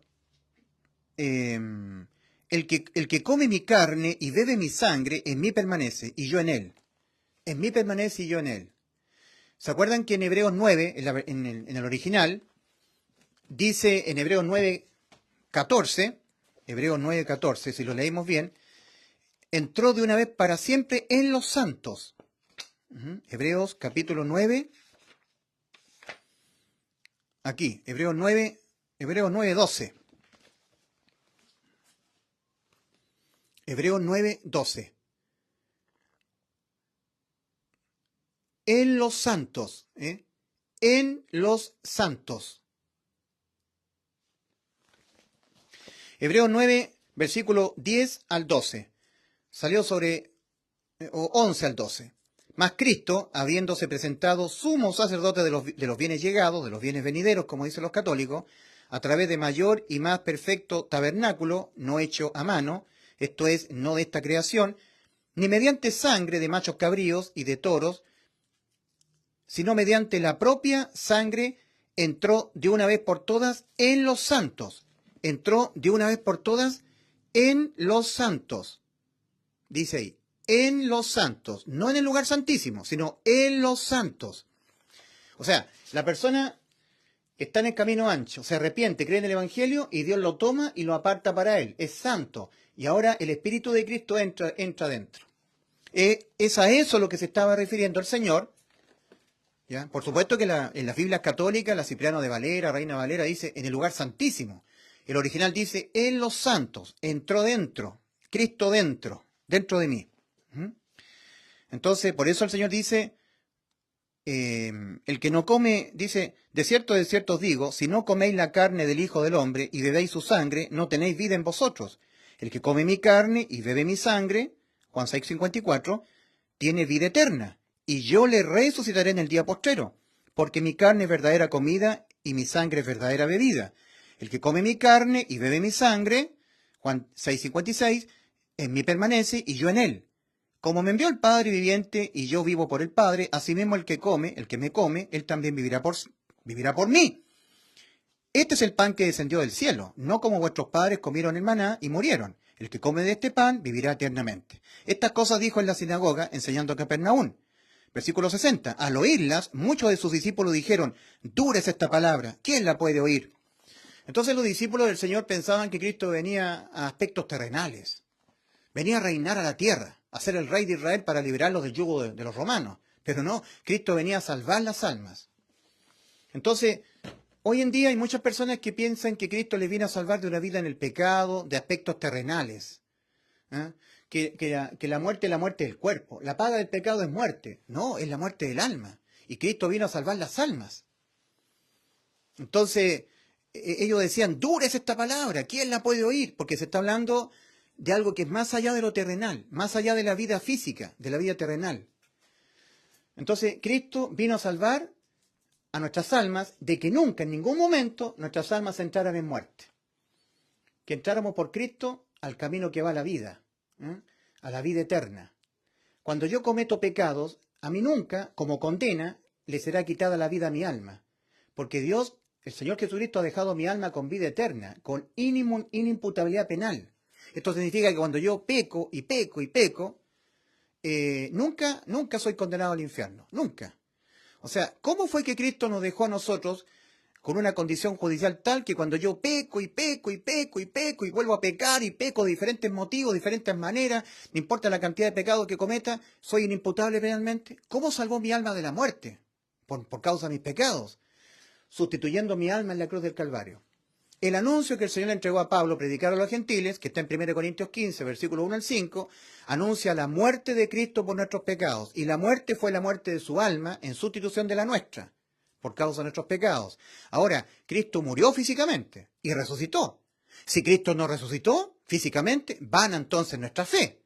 el que come mi carne y bebe mi sangre, en mí permanece y yo en él. En mí permanece y yo en él. ¿Se acuerdan que en Hebreos 9, en el original, dice en Hebreos 9, 14, Hebreos 9, 14, si lo leímos bien, entró de una vez para siempre en los santos. Hebreos capítulo 9, aquí, Hebreos 9, 12. Hebreos 9, 12. En los santos, en los santos. Hebreos 9, versículo 10 al 12. Salió sobre, o 11 al 12. Mas Cristo, habiéndose presentado sumo sacerdote de los bienes llegados, de los bienes venideros, como dicen los católicos, a través de mayor y más perfecto tabernáculo, no hecho a mano, esto es, no de esta creación, ni mediante sangre de machos cabríos y de toros, sino mediante la propia sangre, entró de una vez por todas en los santos. Entró de una vez por todas en los santos. Dice ahí, en los santos, no en el lugar santísimo, sino en los santos. O sea, la persona está en el camino ancho, se arrepiente, cree en el Evangelio y Dios lo toma y lo aparta para él. Es santo. Y ahora el Espíritu de Cristo entra dentro. Es a eso lo que se estaba refiriendo el Señor. ¿Ya? Por supuesto que en las Biblias católicas, la Cipriano de Valera, Reina Valera, dice en el lugar santísimo. El original dice en los santos, entró dentro, Cristo dentro de mí. Entonces, por eso el Señor dice, el que no come, dice, de cierto os digo, si no coméis la carne del Hijo del Hombre y bebéis su sangre, no tenéis vida en vosotros. El que come mi carne y bebe mi sangre, Juan 6:54, tiene vida eterna, y yo le resucitaré en el día postrero, porque mi carne es verdadera comida y mi sangre es verdadera bebida. El que come mi carne y bebe mi sangre, Juan 6:56, en mí permanece y yo en él. Como me envió el Padre viviente y yo vivo por el Padre, asimismo el que me come, él también vivirá por mí. Este es el pan que descendió del cielo, no como vuestros padres comieron el maná y murieron. El que come de este pan vivirá eternamente. Estas cosas dijo en la sinagoga, enseñando a Capernaum. Versículo 60. Al oírlas, muchos de sus discípulos dijeron, dura es esta palabra, ¿quién la puede oír? Entonces los discípulos del Señor pensaban que Cristo venía a aspectos terrenales. Venía a reinar a la tierra, a ser el rey de Israel para liberarlos del yugo de los romanos. Pero no, Cristo venía a salvar las almas. Entonces, hoy en día hay muchas personas que piensan que Cristo les viene a salvar de una vida en el pecado, de aspectos terrenales. ¿Eh? Que la muerte es la muerte del cuerpo. La paga del pecado es muerte. No, es la muerte del alma. Y Cristo vino a salvar las almas. Entonces, ellos decían, dura es esta palabra, ¿quién la puede oír? Porque se está hablando de algo que es más allá de lo terrenal, más allá de la vida física, de la vida terrenal. Entonces, Cristo vino a salvar a nuestras almas de que nunca, en ningún momento, nuestras almas entraran en muerte. Que entráramos por Cristo al camino que va a la vida, a la vida eterna. Cuando yo cometo pecados, a mí nunca, como condena, le será quitada la vida a mi alma. Porque Dios, el Señor Jesucristo, ha dejado mi alma con vida eterna, con inimputabilidad penal. Esto significa que cuando yo peco y peco y peco, nunca soy condenado al infierno, nunca. O sea, ¿cómo fue que Cristo nos dejó a nosotros con una condición judicial tal que cuando yo peco y peco y peco y peco y vuelvo a pecar y peco de diferentes motivos, diferentes maneras, no importa la cantidad de pecados que cometa, soy inimputable penalmente? ¿Cómo salvó mi alma de la muerte? Por causa de mis pecados, sustituyendo mi alma en la cruz del Calvario. El anuncio que el Señor le entregó a Pablo, predicar a los gentiles, que está en 1 Corintios 15, versículo 1 al 5, anuncia la muerte de Cristo por nuestros pecados. Y la muerte fue la muerte de su alma en sustitución de la nuestra, por causa de nuestros pecados. Ahora, Cristo murió físicamente y resucitó. Si Cristo no resucitó físicamente, vana entonces nuestra fe.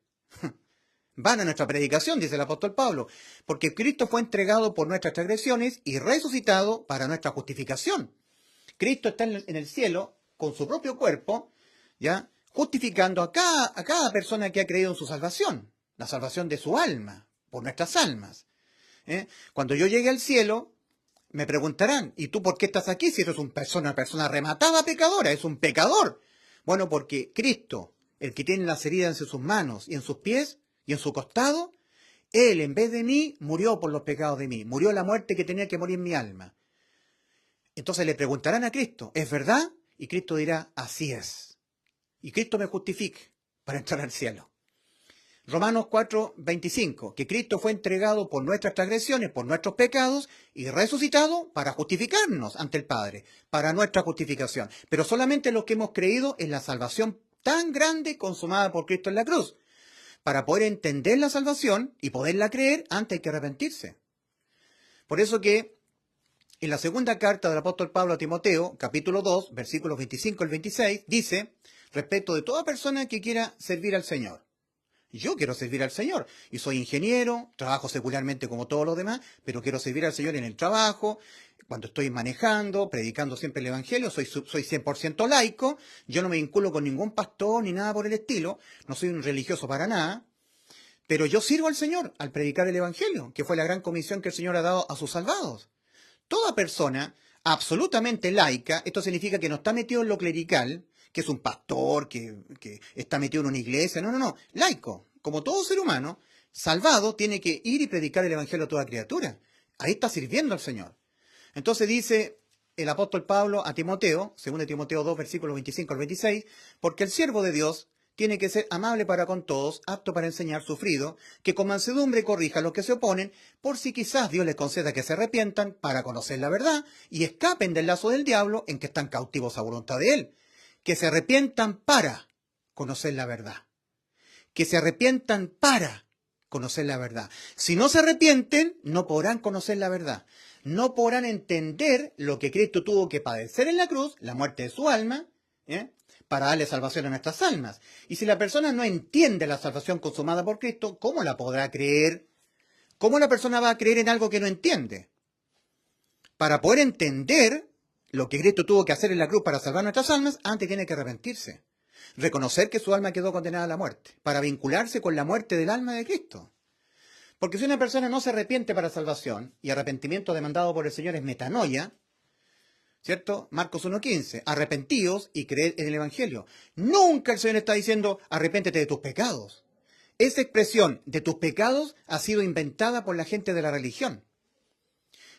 Vana nuestra predicación, dice el apóstol Pablo, porque Cristo fue entregado por nuestras transgresiones y resucitado para nuestra justificación. Cristo está en el cielo con su propio cuerpo, ¿ya? Justificando a cada persona que ha creído en su salvación, la salvación de su alma, por nuestras almas. Cuando yo llegue al cielo, me preguntarán, ¿y tú por qué estás aquí si eres una persona rematada pecadora? Es un pecador. Bueno, porque Cristo, el que tiene las heridas en sus manos y en sus pies y en su costado, Él en vez de mí murió por los pecados de mí, murió la muerte que tenía que morir en mi alma. Entonces le preguntarán a Cristo, ¿es verdad? Y Cristo dirá, así es. Y Cristo me justifique para entrar al cielo. Romanos 4:25, que Cristo fue entregado por nuestras transgresiones, por nuestros pecados, y resucitado para justificarnos ante el Padre, para nuestra justificación. Pero solamente los que hemos creído en la salvación tan grande consumada por Cristo en la cruz. Para poder entender la salvación y poderla creer, antes hay que arrepentirse. Por eso que en la segunda carta del apóstol Pablo a Timoteo, capítulo 2, versículos 25 al 26, dice, respecto de toda persona que quiera servir al Señor. Yo quiero servir al Señor y soy ingeniero, trabajo secularmente como todos los demás, pero quiero servir al Señor en el trabajo, cuando estoy manejando, predicando siempre el Evangelio, soy 100% laico, yo no me vinculo con ningún pastor ni nada por el estilo, no soy un religioso para nada, pero yo sirvo al Señor al predicar el Evangelio, que fue la gran comisión que el Señor ha dado a sus salvados. Toda persona absolutamente laica, esto significa que no está metido en lo clerical, que es un pastor, que está metido en una iglesia, no, laico, como todo ser humano, salvado, tiene que ir y predicar el Evangelio a toda criatura. Ahí está sirviendo al Señor. Entonces dice el apóstol Pablo a Timoteo, 2 Timoteo 2, versículos 25 al 26, porque el siervo de Dios tiene que ser amable para con todos, apto para enseñar, sufrido, que con mansedumbre corrija a los que se oponen, por si quizás Dios les conceda que se arrepientan para conocer la verdad y escapen del lazo del diablo en que están cautivos a voluntad de él. Que se arrepientan para conocer la verdad. Que se arrepientan para conocer la verdad. Si no se arrepienten, no podrán conocer la verdad. No podrán entender lo que Cristo tuvo que padecer en la cruz, la muerte de su alma, para darle salvación a nuestras almas. Y si la persona no entiende la salvación consumada por Cristo, ¿cómo la podrá creer? ¿Cómo la persona va a creer en algo que no entiende? Para poder entender lo que Cristo tuvo que hacer en la cruz para salvar nuestras almas, antes tiene que arrepentirse. Reconocer que su alma quedó condenada a la muerte, para vincularse con la muerte del alma de Cristo. Porque si una persona no se arrepiente para salvación, y arrepentimiento demandado por el Señor es metanoia, ¿cierto? Marcos 1:15, arrepentíos y creed en el Evangelio. Nunca el Señor está diciendo, arrepéntete de tus pecados. Esa expresión de tus pecados ha sido inventada por la gente de la religión.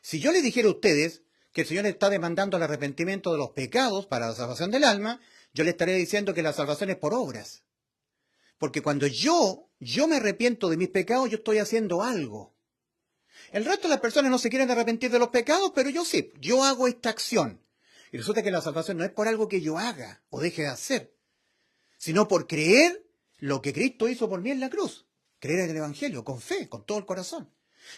Si yo les dijera a ustedes que el Señor está demandando el arrepentimiento de los pecados para la salvación del alma, yo le estaría diciendo que la salvación es por obras. Porque cuando yo me arrepiento de mis pecados, yo estoy haciendo algo. El resto de las personas no se quieren arrepentir de los pecados, pero yo sí, yo hago esta acción. Y resulta que la salvación no es por algo que yo haga o deje de hacer, sino por creer lo que Cristo hizo por mí en la cruz. Creer en el Evangelio, con fe, con todo el corazón.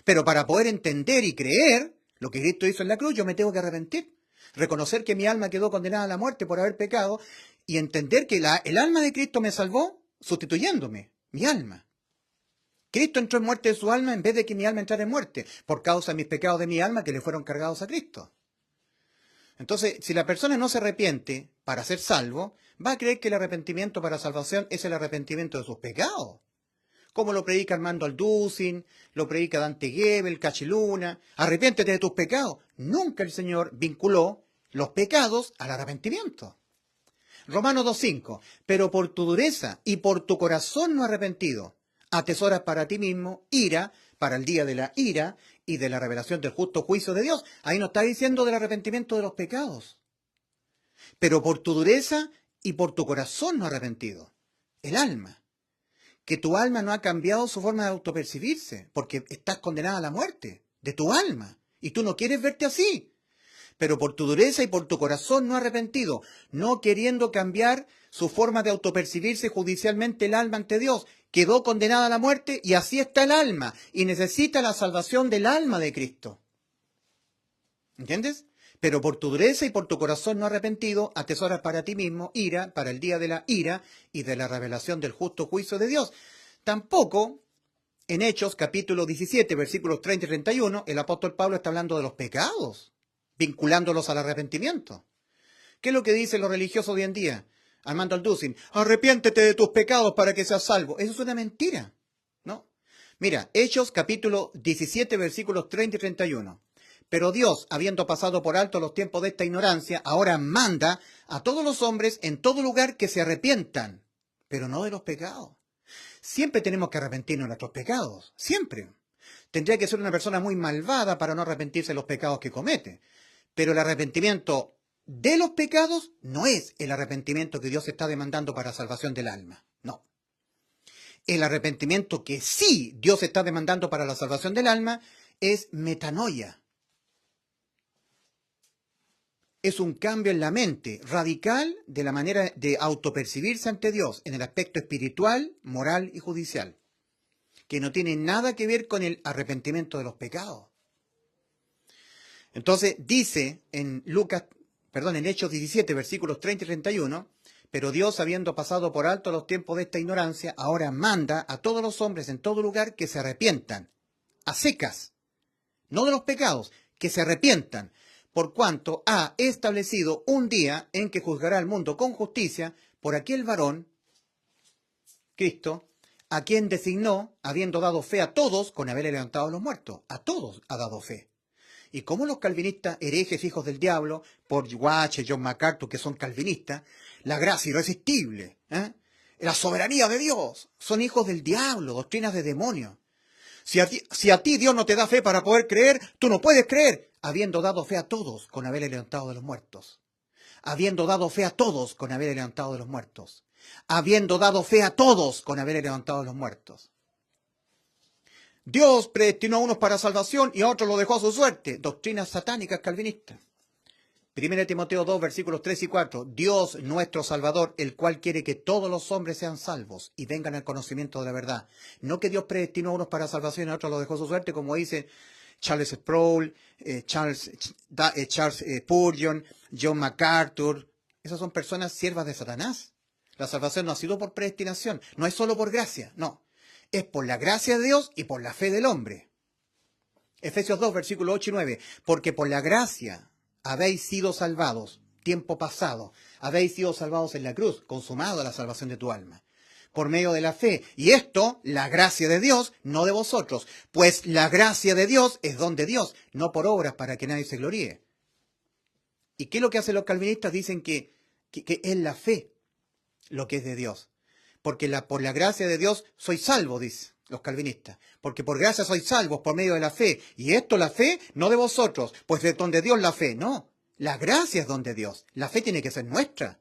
Pero para poder entender y creer lo que Cristo hizo en la cruz, yo me tengo que arrepentir. Reconocer que mi alma quedó condenada a la muerte por haber pecado y entender que el alma de Cristo me salvó sustituyéndome, mi alma. Cristo entró en muerte de su alma en vez de que mi alma entrara en muerte, por causa de mis pecados de mi alma que le fueron cargados a Cristo. Entonces, si la persona no se arrepiente para ser salvo, va a creer que el arrepentimiento para salvación es el arrepentimiento de sus pecados. Como lo predica Armando Alducin, lo predica Dante Gebel, Cachiluna. Arrepiéntete de tus pecados. Nunca el Señor vinculó los pecados al arrepentimiento. Romanos 2:5. Pero por tu dureza y por tu corazón no arrepentido, atesoras para ti mismo ira para el día de la ira y de la revelación del justo juicio de Dios. Ahí no está diciendo del arrepentimiento de los pecados. Pero por tu dureza y por tu corazón no arrepentido. El alma. Que tu alma no ha cambiado su forma de autopercibirse, porque estás condenada a la muerte de tu alma, y tú no quieres verte así. Pero por tu dureza y por tu corazón no arrepentido, no queriendo cambiar su forma de autopercibirse judicialmente el alma ante Dios, quedó condenada a la muerte y así está el alma, y necesita la salvación del alma de Cristo. ¿Entiendes? Pero por tu dureza y por tu corazón no arrepentido, atesoras para ti mismo ira para el día de la ira y de la revelación del justo juicio de Dios. Tampoco, en Hechos capítulo 17, versículos 30 y 31, el apóstol Pablo está hablando de los pecados, vinculándolos al arrepentimiento. ¿Qué es lo que dicen los religiosos hoy en día? Armando Alducin, arrepiéntete de tus pecados para que seas salvo. Eso es una mentira, ¿no? Mira, Hechos capítulo 17, versículos 30 y 31. Pero Dios, habiendo pasado por alto los tiempos de esta ignorancia, ahora manda a todos los hombres en todo lugar que se arrepientan, pero no de los pecados. Siempre tenemos que arrepentirnos de nuestros pecados, siempre. Tendría que ser una persona muy malvada para no arrepentirse de los pecados que comete. Pero el arrepentimiento de los pecados no es el arrepentimiento que Dios está demandando para salvación del alma, no. El arrepentimiento que sí Dios está demandando para la salvación del alma es metanoia. Es un cambio en la mente radical de la manera de autopercibirse ante Dios en el aspecto espiritual, moral y judicial, que no tiene nada que ver con el arrepentimiento de los pecados. Entonces dice en Hechos 17, versículos 30 y 31, pero Dios, habiendo pasado por alto los tiempos de esta ignorancia, ahora manda a todos los hombres en todo lugar que se arrepientan, a secas, no de los pecados, que se arrepientan, por cuanto ha establecido un día en que juzgará al mundo con justicia por aquel varón, Cristo, a quien designó, habiendo dado fe a todos con haberle levantado a los muertos. A todos ha dado fe. Y como los calvinistas, herejes, hijos del diablo, por Watcher, John MacArthur, que son calvinistas, la gracia irresistible, la soberanía de Dios, son hijos del diablo, doctrinas de demonios. Si a ti Dios no te da fe para poder creer, tú no puedes creer, habiendo dado fe a todos con haberle levantado de los muertos. Habiendo dado fe a todos con haberle levantado de los muertos. Habiendo dado fe a todos con haberle levantado de los muertos. Dios predestinó a unos para salvación y a otros lo dejó a su suerte. Doctrinas satánicas calvinistas. 1 Timoteo 2, versículos 3 y 4. Dios, nuestro Salvador, el cual quiere que todos los hombres sean salvos y vengan al conocimiento de la verdad. No que Dios predestinó a unos para salvación y a otros lo dejó a su suerte, como dice Charles Sproul, Charles Spurgeon, John MacArthur. Esas son personas siervas de Satanás. La salvación no ha sido por predestinación, no es solo por gracia, no. Es por la gracia de Dios y por la fe del hombre. Efesios 2, versículos 8 y 9. Porque por la gracia habéis sido salvados, tiempo pasado, habéis sido salvados en la cruz, consumado la salvación de tu alma, por medio de la fe. Y esto, la gracia de Dios, no de vosotros, pues la gracia de Dios es don de Dios, no por obras para que nadie se gloríe. ¿Y qué es lo que hacen los calvinistas? Dicen que es la fe lo que es de Dios. Porque por la gracia de Dios soy salvo, dicen los calvinistas. Porque por gracia sois salvos por medio de la fe. Y esto, la fe, no de vosotros, pues de donde Dios la fe. No, la gracia es donde Dios. La fe tiene que ser nuestra.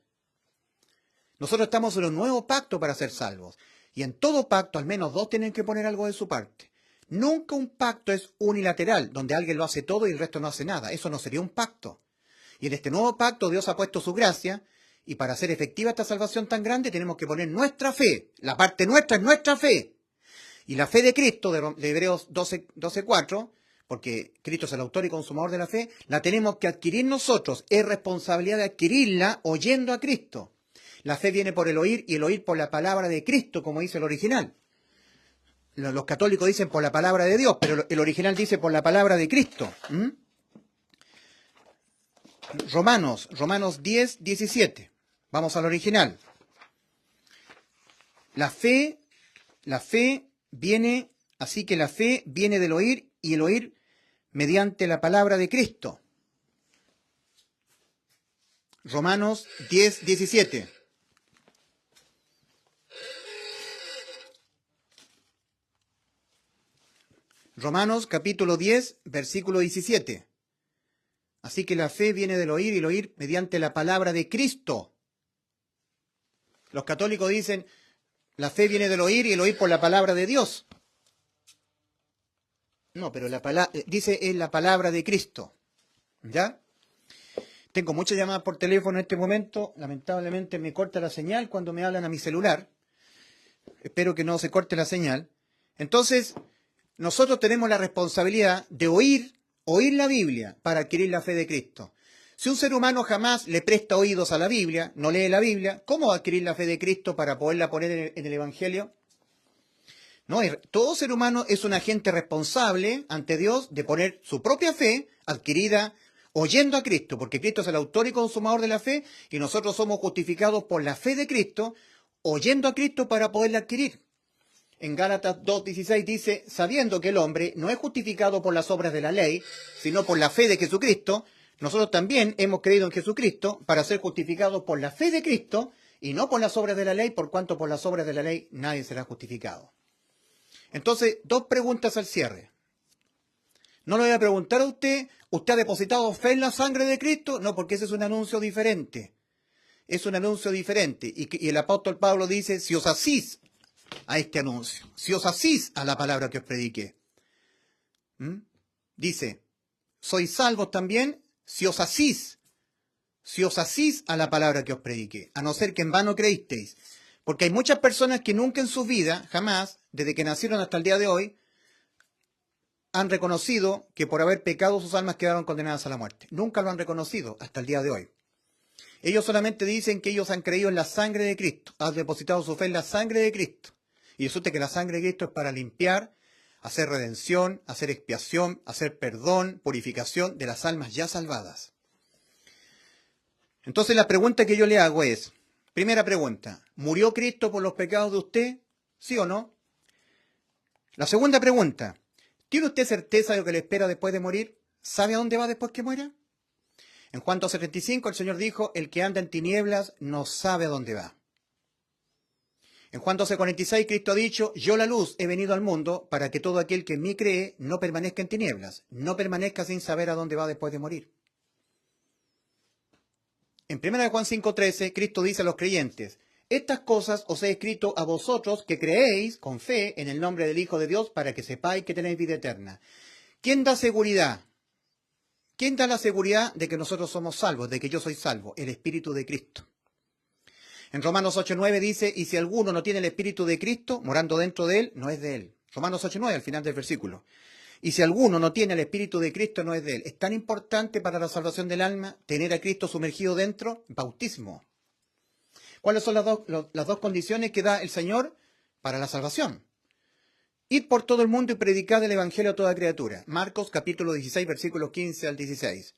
Nosotros estamos en un nuevo pacto para ser salvos. Y en todo pacto, al menos dos tienen que poner algo de su parte. Nunca un pacto es unilateral, donde alguien lo hace todo y el resto no hace nada. Eso no sería un pacto. Y en este nuevo pacto Dios ha puesto su gracia, y para hacer efectiva esta salvación tan grande tenemos que poner nuestra fe. La parte nuestra es nuestra fe. Y la fe de Cristo, de Hebreos 12:4, porque Cristo es el autor y consumador de la fe, la tenemos que adquirir nosotros. Es responsabilidad de adquirirla oyendo a Cristo. La fe viene por el oír y el oír por la palabra de Cristo, como dice el original. Los católicos dicen por la palabra de Dios, pero el original dice por la palabra de Cristo. Romanos 10:17. Vamos al original. La fe viene, así que la fe viene del oír y el oír mediante la palabra de Cristo. Romanos 10:17. Romanos capítulo 10, versículo 17. Así que la fe viene del oír y el oír mediante la palabra de Cristo. Los católicos dicen, la fe viene del oír y el oír por la palabra de Dios. No, pero dice es la palabra de Cristo. ¿Ya? Tengo muchas llamadas por teléfono en este momento. Lamentablemente me corta la señal cuando me hablan a mi celular. Espero que no se corte la señal. Entonces, nosotros tenemos la responsabilidad de oír la Biblia para adquirir la fe de Cristo. Si un ser humano jamás le presta oídos a la Biblia, no lee la Biblia, ¿cómo va a adquirir la fe de Cristo para poderla poner en el Evangelio? No, todo ser humano es un agente responsable ante Dios de poner su propia fe adquirida oyendo a Cristo, porque Cristo es el autor y consumador de la fe y nosotros somos justificados por la fe de Cristo, oyendo a Cristo para poderla adquirir. En Gálatas 2:16 dice, sabiendo que el hombre no es justificado por las obras de la ley, sino por la fe de Jesucristo, nosotros también hemos creído en Jesucristo para ser justificados por la fe de Cristo y no por las obras de la ley, por cuanto por las obras de la ley nadie será justificado. Entonces, dos preguntas al cierre. No le voy a preguntar a usted, ¿usted ha depositado fe en la sangre de Cristo? No, porque ese es un anuncio diferente. Es un anuncio diferente. Y el apóstol Pablo dice, si os asís a este anuncio, si os asís a la palabra que os prediqué. Dice, sois salvos también si os asís a la palabra que os prediqué, a no ser que en vano creísteis. Porque hay muchas personas que nunca en su vida, jamás, desde que nacieron hasta el día de hoy, han reconocido que por haber pecado sus almas quedaron condenadas a la muerte. Nunca lo han reconocido hasta el día de hoy. Ellos solamente dicen que ellos han creído en la sangre de Cristo, han depositado su fe en la sangre de Cristo. Y resulta que la sangre de Cristo es para limpiar, hacer redención, hacer expiación, hacer perdón, purificación de las almas ya salvadas. Entonces la pregunta que yo le hago es, primera pregunta, ¿murió Cristo por los pecados de usted? ¿Sí o no? La segunda pregunta, ¿tiene usted certeza de lo que le espera después de morir? ¿Sabe a dónde va después que muera? En Juan 2:75 el Señor dijo, el que anda en tinieblas no sabe a dónde va. En Juan 12:46 Cristo ha dicho, yo la luz he venido al mundo para que todo aquel que en mí cree no permanezca en tinieblas, no permanezca sin saber a dónde va después de morir. En 1 Juan 5:13 Cristo dice a los creyentes, estas cosas os he escrito a vosotros que creéis con fe en el nombre del Hijo de Dios para que sepáis que tenéis vida eterna. ¿Quién da seguridad? ¿Quién da la seguridad de que nosotros somos salvos, de que yo soy salvo? El Espíritu de Cristo. En Romanos 8:9 dice, y si alguno no tiene el Espíritu de Cristo, morando dentro de él, no es de él. Romanos 8:9, al final del versículo. Y si alguno no tiene el Espíritu de Cristo, no es de él. Es tan importante para la salvación del alma tener a Cristo sumergido dentro, bautismo. ¿Cuáles son las dos condiciones que da el Señor para la salvación? Id por todo el mundo y predicad el Evangelio a toda criatura. Marcos capítulo 16, versículos 15 al 16.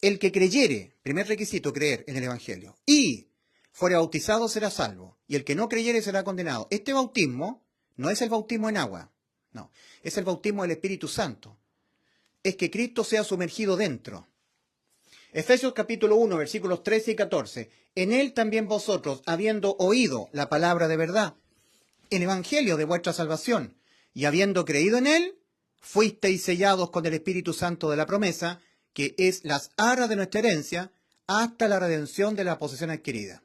El que creyere, primer requisito, creer en el Evangelio, y fuere bautizado será salvo, y el que no creyere será condenado. Este bautismo no es el bautismo en agua, no, es el bautismo del Espíritu Santo. Es que Cristo sea sumergido dentro. Efesios capítulo 1, versículos 13 y 14. En él también vosotros, habiendo oído la palabra de verdad, el evangelio de vuestra salvación, y habiendo creído en él, fuisteis sellados con el Espíritu Santo de la promesa, que es las arras de nuestra herencia, hasta la redención de la posesión adquirida.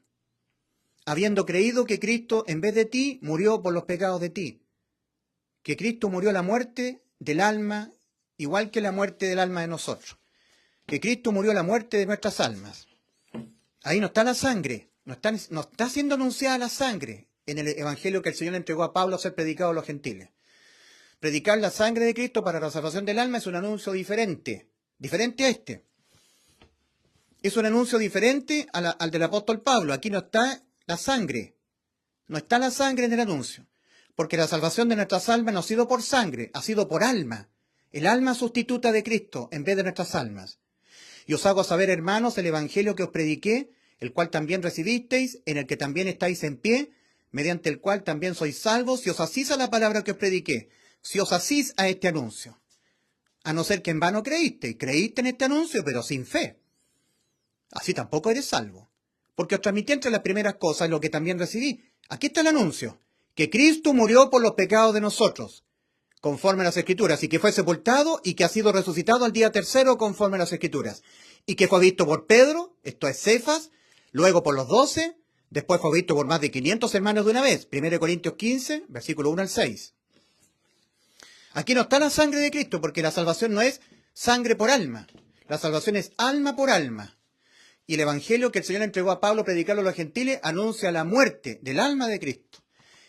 Habiendo creído que Cristo, en vez de ti, murió por los pecados de ti, que Cristo murió la muerte del alma, igual que la muerte del alma de nosotros, que Cristo murió la muerte de nuestras almas. Ahí no está la sangre, no está siendo anunciada la sangre en el evangelio que el Señor le entregó a Pablo a ser predicado a los gentiles. Predicar la sangre de Cristo para la salvación del alma es un anuncio diferente a este. Es un anuncio diferente al del apóstol Pablo. Aquí no está la sangre, no está la sangre en el anuncio, porque la salvación de nuestras almas no ha sido por sangre, ha sido por alma, el alma sustituta de Cristo en vez de nuestras almas. Y os hago saber, hermanos, el evangelio que os prediqué, el cual también recibisteis, en el que también estáis en pie, mediante el cual también sois salvos, si os asís a la palabra que os prediqué, si os asís a este anuncio. A no ser que en vano creíste en este anuncio, pero sin fe. Así tampoco eres salvo. Porque os transmití entre las primeras cosas lo que también recibí. Aquí está el anuncio, que Cristo murió por los pecados de nosotros, conforme a las Escrituras, y que fue sepultado y que ha sido resucitado al día tercero, conforme a las Escrituras, y que fue visto por Pedro, esto es Cefas, luego por los 12, después fue visto por más de 500 hermanos de una vez, 1 Corintios 15, versículo 1 al 6. Aquí no está la sangre de Cristo, porque la salvación no es sangre por alma, la salvación es alma por alma. Y el evangelio que el Señor entregó a Pablo a predicarlo a los gentiles anuncia la muerte del alma de Cristo,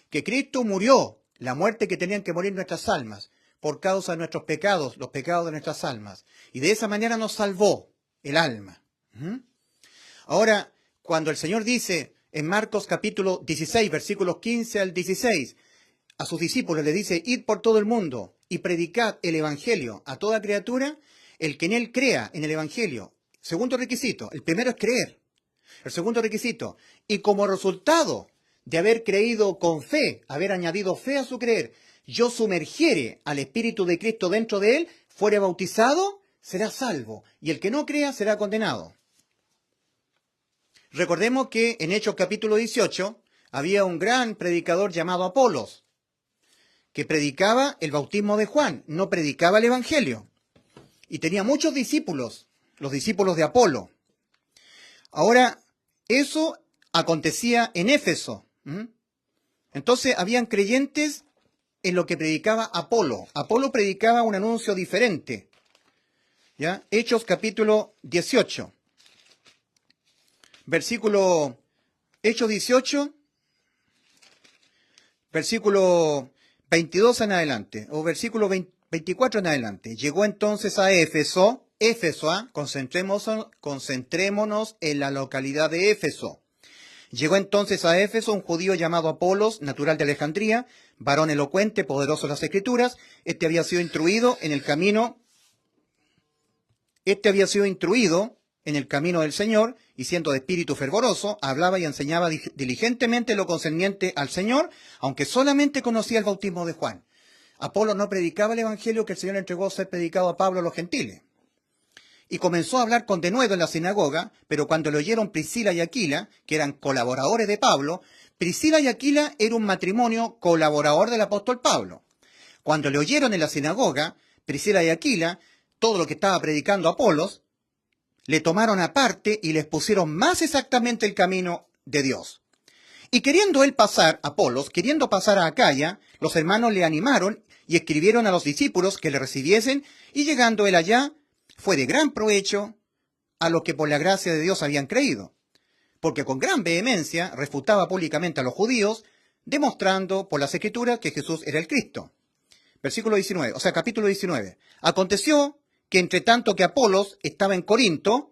que Cristo murió, la muerte que tenían que morir nuestras almas, por causa de nuestros pecados, los pecados de nuestras almas. Y de esa manera nos salvó el alma. Ahora, cuando el Señor dice en Marcos capítulo 16, versículos 15 al 16, a sus discípulos le dice, id por todo el mundo y predicad el evangelio a toda criatura, el que en él crea en el evangelio. Segundo requisito, el primero es creer. El segundo requisito, y como resultado de haber creído con fe, haber añadido fe a su creer, yo sumergiere al Espíritu de Cristo dentro de él, fuere bautizado, será salvo, y el que no crea será condenado. Recordemos que en Hechos capítulo 18 había un gran predicador llamado Apolos, que predicaba el bautismo de Juan, no predicaba el Evangelio, y tenía muchos discípulos, los discípulos de Apolo. Ahora, eso acontecía en Éfeso. Entonces, habían creyentes en lo que predicaba Apolo. Apolo predicaba un anuncio diferente. ¿Ya? Hechos capítulo 18. Hechos 18, versículo 22 en adelante, o versículo 24 en adelante. Llegó entonces a Éfeso, concentrémonos en la localidad de Éfeso. Llegó entonces a Éfeso un judío llamado Apolos, natural de Alejandría, varón elocuente, poderoso en las Escrituras. Este había sido instruido en el camino del Señor, y siendo de espíritu fervoroso, hablaba y enseñaba diligentemente lo concerniente al Señor, aunque solamente conocía el bautismo de Juan. Apolo no predicaba el evangelio que el Señor le entregó a ser predicado a Pablo a los gentiles. Y comenzó a hablar con denuedo en la sinagoga, pero cuando le oyeron Priscila y Aquila, que eran colaboradores de Pablo, Priscila y Aquila era un matrimonio colaborador del apóstol Pablo. Cuando le oyeron en la sinagoga, Priscila y Aquila, todo lo que estaba predicando Apolos, le tomaron aparte y les pusieron más exactamente el camino de Dios. Y queriendo pasar a Acaya, los hermanos le animaron y escribieron a los discípulos que le recibiesen, y llegando él allá, fue de gran provecho a los que por la gracia de Dios habían creído, porque con gran vehemencia refutaba públicamente a los judíos, demostrando por las Escrituras que Jesús era el Cristo. Capítulo 19. Aconteció que entre tanto que Apolos estaba en Corinto,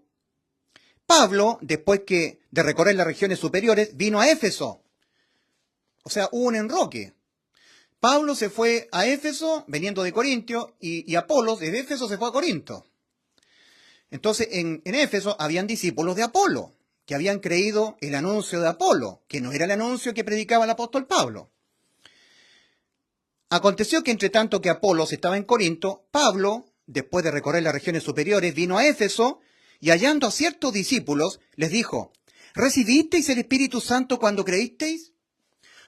Pablo, después de recorrer las regiones superiores, vino a Éfeso. Hubo un enroque. Pablo se fue a Éfeso, veniendo de Corintio, y Apolos de Éfeso se fue a Corinto. Entonces, en Éfeso habían discípulos de Apolo, que habían creído el anuncio de Apolo, que no era el anuncio que predicaba el apóstol Pablo. Aconteció que entre tanto que Apolos estaba en Corinto, Pablo, después de recorrer las regiones superiores, vino a Éfeso, Y hallando a ciertos discípulos, les dijo, ¿recibisteis el Espíritu Santo cuando creísteis?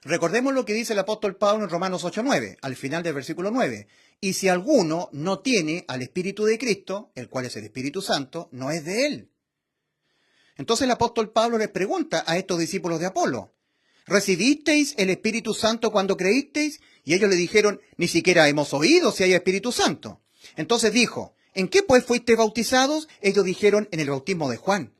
Recordemos lo que dice el apóstol Pablo en Romanos 8:9, al final del versículo 9. Y si alguno no tiene al Espíritu de Cristo, el cual es el Espíritu Santo, no es de él. Entonces el apóstol Pablo les pregunta a estos discípulos de Apolo, ¿recibisteis el Espíritu Santo cuando creísteis? Y ellos le dijeron, ni siquiera hemos oído si hay Espíritu Santo. Entonces dijo, ¿en qué pues fuisteis bautizados? Ellos dijeron, en el bautismo de Juan.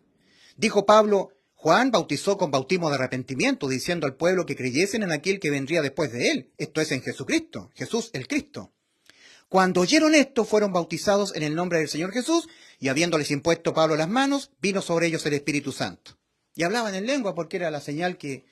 Dijo Pablo, Juan bautizó con bautismo de arrepentimiento, diciendo al pueblo que creyesen en aquel que vendría después de él, esto es en Jesucristo, Jesús el Cristo. Cuando oyeron esto, fueron bautizados en el nombre del Señor Jesús, y habiéndoles impuesto Pablo las manos, vino sobre ellos el Espíritu Santo. Y hablaban en lengua porque era la señal que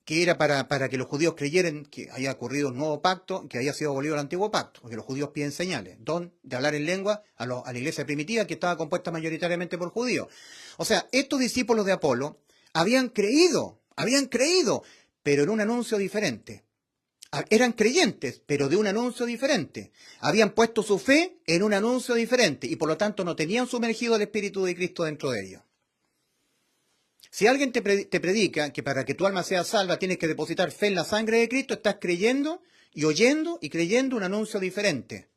era para que los judíos creyeran que había ocurrido un nuevo pacto, que había sido abolido el antiguo pacto, porque los judíos piden señales, don de hablar en lengua a la iglesia primitiva que estaba compuesta mayoritariamente por judíos. O sea, estos discípulos de Apolo habían creído, pero en un anuncio diferente. Eran creyentes, pero de un anuncio diferente. Habían puesto su fe en un anuncio diferente y por lo tanto no tenían sumergido el Espíritu de Cristo dentro de ellos. Si alguien te predica que para que tu alma sea salva tienes que depositar fe en la sangre de Cristo, estás creyendo y oyendo y creyendo un anuncio diferente.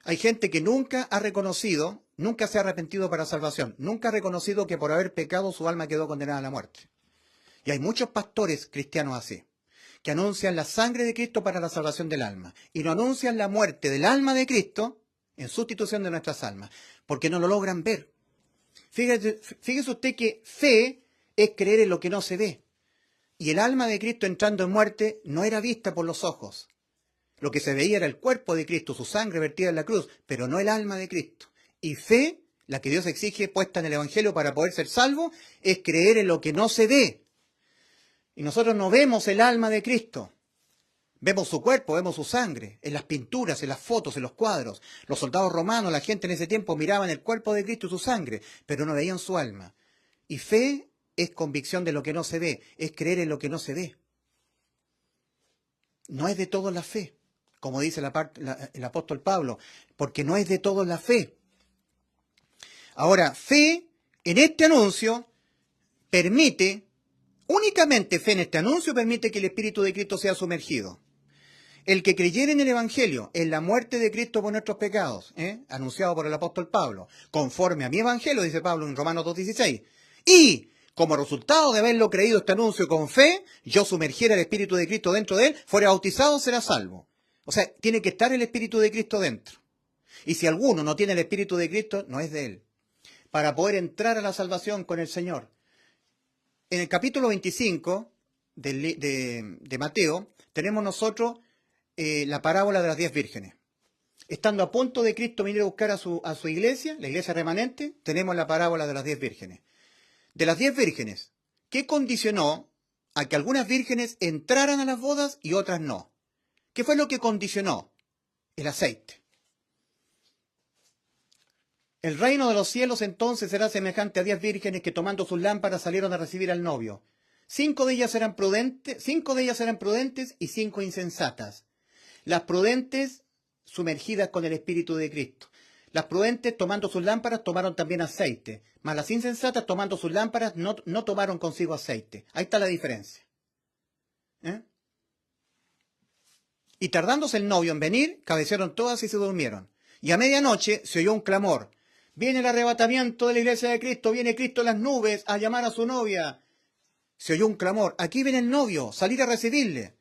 Hay gente que nunca ha reconocido, nunca se ha arrepentido para salvación, nunca ha reconocido que por haber pecado su alma quedó condenada a la muerte. Y hay muchos pastores cristianos así, que anuncian la sangre de Cristo para la salvación del alma y no anuncian la muerte del alma de Cristo en sustitución de nuestras almas, porque no lo logran ver. Fíjese usted que fe es creer en lo que no se ve. Y el alma de Cristo entrando en muerte no era vista por los ojos. Lo que se veía era el cuerpo de Cristo, su sangre vertida en la cruz, pero no el alma de Cristo. Y fe, la que Dios exige puesta en el Evangelio para poder ser salvo, es creer en lo que no se ve. Y nosotros no vemos el alma de Cristo. Vemos su cuerpo, vemos su sangre, en las pinturas, en las fotos, en los cuadros. Los soldados romanos, la gente en ese tiempo miraban el cuerpo de Cristo y su sangre, pero no veían su alma. Y fe es convicción de lo que no se ve, es creer en lo que no se ve. No es de todos la fe, como dice el apóstol Pablo, porque no es de todos la fe. Ahora, fe en este anuncio permite, únicamente fe en este anuncio permite que el Espíritu de Cristo sea sumergido. El que creyere en el Evangelio, en la muerte de Cristo por nuestros pecados, anunciado por el apóstol Pablo, conforme a mi Evangelio, dice Pablo en Romanos 2:16, y como resultado de haberlo creído este anuncio con fe, yo sumergiera el Espíritu de Cristo dentro de él, fuera bautizado, será salvo. O sea, tiene que estar el Espíritu de Cristo dentro. Y si alguno no tiene el Espíritu de Cristo, no es de él. Para poder entrar a la salvación con el Señor. En el capítulo 25 de Mateo, tenemos nosotros la parábola de las 10 vírgenes. Estando a punto de Cristo venir a buscar a su iglesia, la iglesia remanente, tenemos la parábola de las 10 vírgenes. De las 10 vírgenes, ¿qué condicionó a que algunas vírgenes entraran a las bodas y otras no? ¿Qué fue lo que condicionó? El aceite. El reino de los cielos entonces será semejante a 10 vírgenes que tomando sus lámparas salieron a recibir al novio. 5 de ellas eran prudentes y 5 insensatas. Las prudentes sumergidas con el Espíritu de Cristo. Las prudentes tomando sus lámparas tomaron también aceite, mas las insensatas tomando sus lámparas no tomaron consigo aceite. Ahí está la diferencia. Y tardándose el novio en venir, cabecearon todas y se durmieron. Y a medianoche se oyó un clamor. Viene el arrebatamiento de la iglesia de Cristo, viene Cristo en las nubes a llamar a su novia. Se oyó un clamor, aquí viene el novio, salir a recibirle.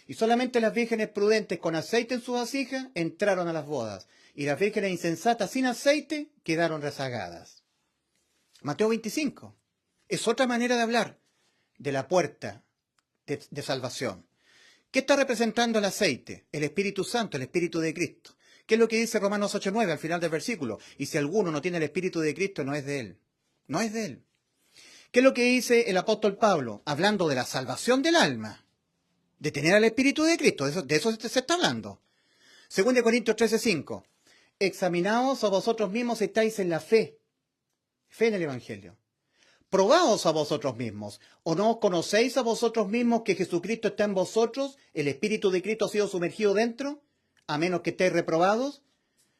Y solamente las vírgenes prudentes con aceite en sus vasijas entraron a las bodas. Y las vírgenes insensatas sin aceite quedaron rezagadas. Mateo 25. Es otra manera de hablar de la puerta de salvación. ¿Qué está representando el aceite? El Espíritu Santo, el Espíritu de Cristo. ¿Qué es lo que dice Romanos 8:9 al final del versículo? Y si alguno no tiene el Espíritu de Cristo, no es de él. No es de él. ¿Qué es lo que dice el apóstol Pablo? Hablando de la salvación del alma. De tener al Espíritu de Cristo. De eso se está hablando. 2 Corintios 13:5. Examinaos a vosotros mismos si estáis en la fe. Fe en el Evangelio. Probaos a vosotros mismos. ¿O no conocéis a vosotros mismos que Jesucristo está en vosotros? ¿El Espíritu de Cristo ha sido sumergido dentro? A menos que estéis reprobados.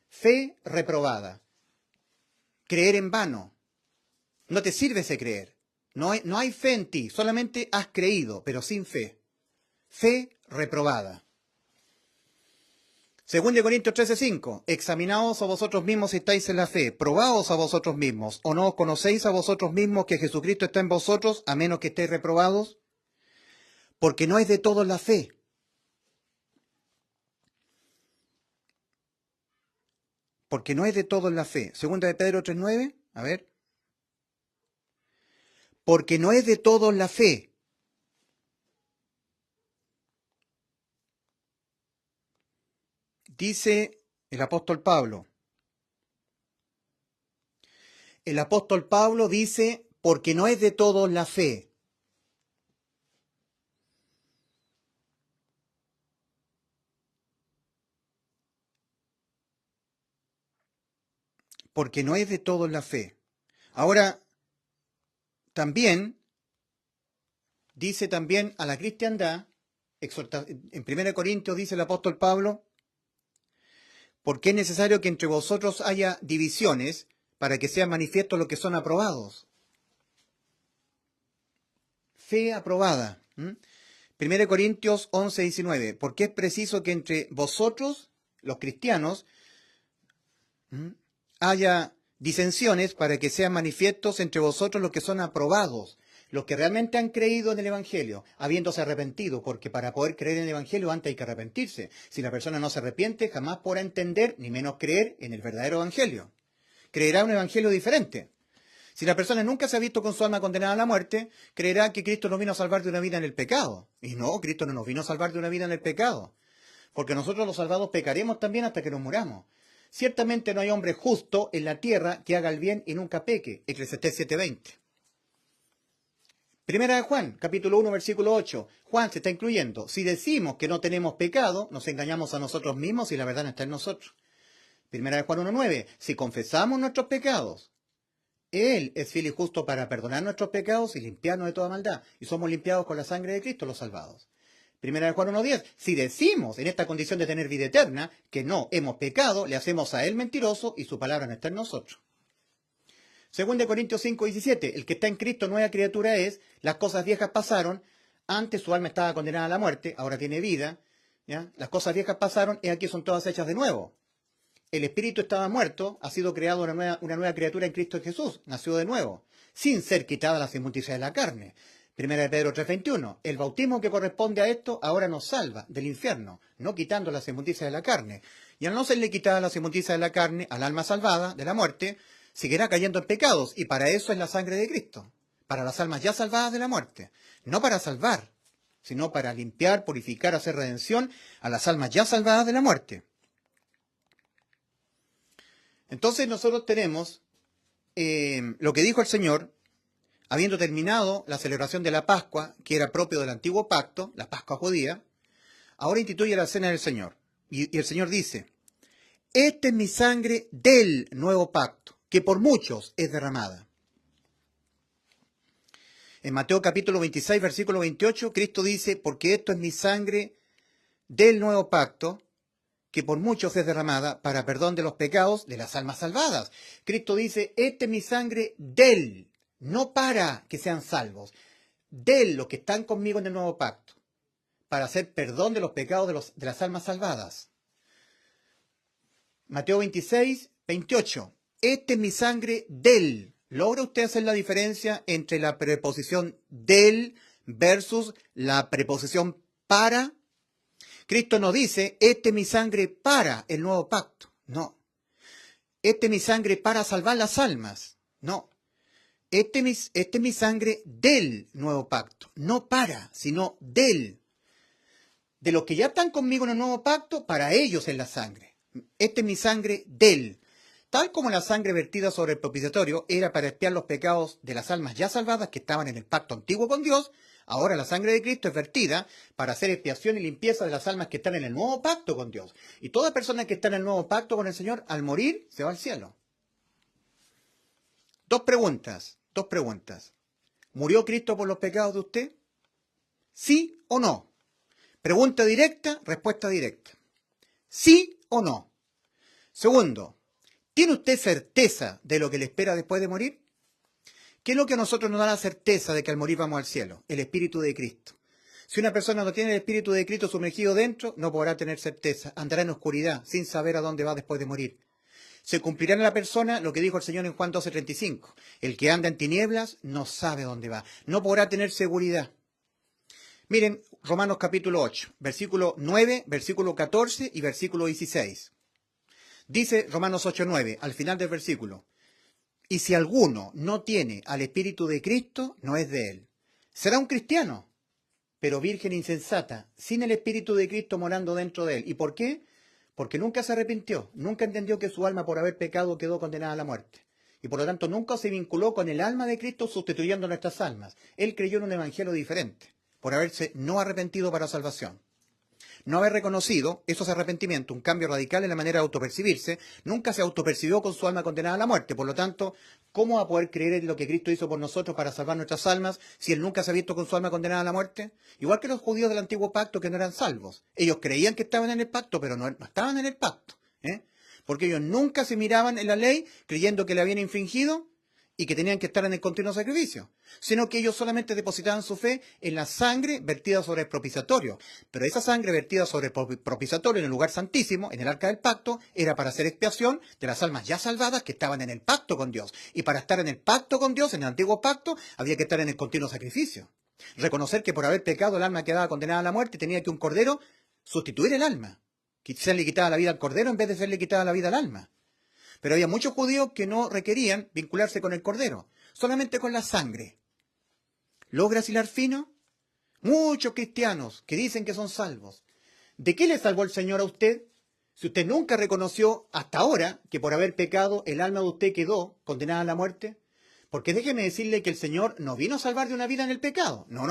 Fe reprobada. creer en vano. No te sirve ese creer. No hay fe en ti, solamente has creído, pero sin fe. Fe reprobada. 2 Corintios 13:5. Examinaos a vosotros mismos si estáis en la fe, probaos a vosotros mismos, o no os conocéis a vosotros mismos que Jesucristo está en vosotros, a menos que estéis reprobados, porque no es de todos la fe. Porque no es de todos la fe. 2 de Pedro 3:9, a ver. Porque no es de todos la fe. Dice el apóstol Pablo. El apóstol Pablo dice, porque no es de todos la fe. Porque no es de todos la fe. Ahora, también, dice también a la cristiandad, en 1 Corintios dice el apóstol Pablo, porque es necesario que entre vosotros haya divisiones para que sean manifiestos los que son aprobados. Fe aprobada. 1 Corintios 11:19. Porque es preciso que entre vosotros, los cristianos, haya disensiones para que sean manifiestos entre vosotros los que son aprobados, los que realmente han creído en el Evangelio, habiéndose arrepentido, porque para poder creer en el Evangelio antes hay que arrepentirse. Si la persona no se arrepiente, jamás podrá entender, ni menos creer en el verdadero Evangelio. Creerá un Evangelio diferente. Si la persona nunca se ha visto con su alma condenada a la muerte, creerá que Cristo nos vino a salvar de una vida en el pecado. Y no, Cristo no nos vino a salvar de una vida en el pecado. Porque nosotros los salvados pecaremos también hasta que nos muramos. Ciertamente no hay hombre justo en la tierra que haga el bien y nunca peque. Eclesiastés 7:20. Primera de Juan, capítulo 1, versículo 8. Juan se está incluyendo. Si decimos que no tenemos pecado, nos engañamos a nosotros mismos y la verdad no está en nosotros. Primera de Juan 1:9. Si confesamos nuestros pecados, Él es fiel y justo para perdonar nuestros pecados y limpiarnos de toda maldad. Y somos limpiados con la sangre de Cristo los salvados. Primera de Juan 1:10. Si decimos en esta condición de tener vida eterna que no hemos pecado, le hacemos a Él mentiroso y su palabra no está en nosotros. 2 Corintios 5:17. El que está en Cristo nueva criatura es, las cosas viejas pasaron, antes su alma estaba condenada a la muerte, ahora tiene vida, ¿ya? Las cosas viejas pasaron y aquí son todas hechas de nuevo. El espíritu estaba muerto, ha sido creado una nueva criatura en Cristo Jesús, nació de nuevo, sin ser quitada la inmundicia de la carne. Primera de Pedro 3:21. El bautismo que corresponde a esto ahora nos salva del infierno, no quitando las inmundicias de la carne. Y al no serle quitada las inmundicias de la carne, al alma salvada de la muerte, seguirá cayendo en pecados, y para eso es la sangre de Cristo, para las almas ya salvadas de la muerte. No para salvar, sino para limpiar, purificar, hacer redención a las almas ya salvadas de la muerte. Entonces nosotros tenemos lo que dijo el Señor, habiendo terminado la celebración de la Pascua, que era propio del antiguo pacto, la Pascua judía, ahora instituye la cena del Señor. Y el Señor dice, esta es mi sangre del nuevo pacto, que por muchos es derramada. En Mateo capítulo 26, versículo 28, Cristo dice, porque esto es mi sangre del nuevo pacto, que por muchos es derramada para perdón de los pecados de las almas salvadas. Cristo dice, esta es mi sangre del, no para que sean salvos, de los que están conmigo en el nuevo pacto, para hacer perdón de los pecados de las almas salvadas. Mateo 26, 28. Esta es mi sangre del. ¿Logra usted hacer la diferencia entre la preposición del versus la preposición para? Cristo no dice, esta es mi sangre para el nuevo pacto. No. Esta es mi sangre para salvar las almas. No. Esta es mi sangre del nuevo pacto. No para, sino del. De los que ya están conmigo en el nuevo pacto, para ellos es la sangre. Esta es mi sangre del. Tal como la sangre vertida sobre el propiciatorio era para expiar los pecados de las almas ya salvadas que estaban en el pacto antiguo con Dios, ahora la sangre de Cristo es vertida para hacer expiación y limpieza de las almas que están en el nuevo pacto con Dios. Y toda persona que está en el nuevo pacto con el Señor, al morir, se va al cielo. Dos preguntas. ¿Murió Cristo por los pecados de usted? ¿Sí o no? Pregunta directa, respuesta directa. ¿Sí o no? Segundo, ¿Tiene usted certeza de lo que le espera después de morir? ¿Qué es lo que a nosotros nos da la certeza de que al morir vamos al cielo? El Espíritu de Cristo. Si una persona no tiene el Espíritu de Cristo sumergido dentro, no podrá tener certeza. Andará en oscuridad, sin saber a dónde va después de morir. Se cumplirá en la persona lo que dijo el Señor en Juan 12:35. El que anda en tinieblas no sabe dónde va. No podrá tener seguridad. Miren, Romanos capítulo 8, versículo 9, versículo 14 y versículo 16. Dice Romanos 8:9, al final del versículo: y si alguno no tiene al Espíritu de Cristo, no es de él. Será un cristiano, pero virgen insensata, sin el Espíritu de Cristo morando dentro de él. ¿Y por qué? Porque nunca se arrepintió, nunca entendió que su alma por haber pecado quedó condenada a la muerte. Y por lo tanto nunca se vinculó con el alma de Cristo sustituyendo nuestras almas. Él creyó en un evangelio diferente, por haberse no arrepentido para salvación. No haber reconocido, eso es arrepentimiento, un cambio radical en la manera de autopercibirse. Nunca se autopercibió con su alma condenada a la muerte. Por lo tanto, ¿cómo va a poder creer en lo que Cristo hizo por nosotros para salvar nuestras almas si él nunca se ha visto con su alma condenada a la muerte? Igual que los judíos del antiguo pacto que no eran salvos. Ellos creían que estaban en el pacto, pero no estaban en el pacto. Porque ellos nunca se miraban en la ley creyendo que le habían infringido y que tenían que estar en el continuo sacrificio, sino que ellos solamente depositaban su fe en la sangre vertida sobre el propiciatorio. Pero esa sangre vertida sobre el propiciatorio en el lugar santísimo, en el arca del pacto, era para hacer expiación de las almas ya salvadas que estaban en el pacto con Dios. Y para estar en el pacto con Dios, en el antiguo pacto, había que estar en el continuo sacrificio. Reconocer que por haber pecado el alma quedaba condenada a la muerte y tenía que un cordero sustituir el alma. Quizás le quitaba la vida al cordero en vez de serle quitada la vida al alma. Pero había muchos judíos que no requerían vincularse con el cordero, solamente con la sangre. ¿Logra hilar fino? Muchos cristianos que dicen que son salvos. ¿De qué le salvó el Señor a usted? Si usted nunca reconoció hasta ahora que por haber pecado el alma de usted quedó condenada a la muerte. Porque déjeme decirle que el Señor no vino a salvar de una vida en el pecado. No.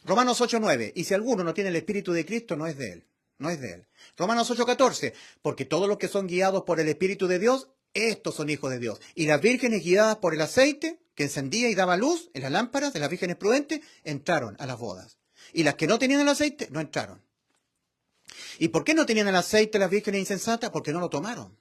Romanos 8:9. Y si alguno no tiene el Espíritu de Cristo, no es de él. No es de él. Romanos 8:14, porque todos los que son guiados por el Espíritu de Dios, estos son hijos de Dios. Y las vírgenes guiadas por el aceite, que encendía y daba luz en las lámparas de las vírgenes prudentes, entraron a las bodas. Y las que no tenían el aceite, no entraron. ¿Y por qué no tenían el aceite las vírgenes insensatas? Porque no lo tomaron.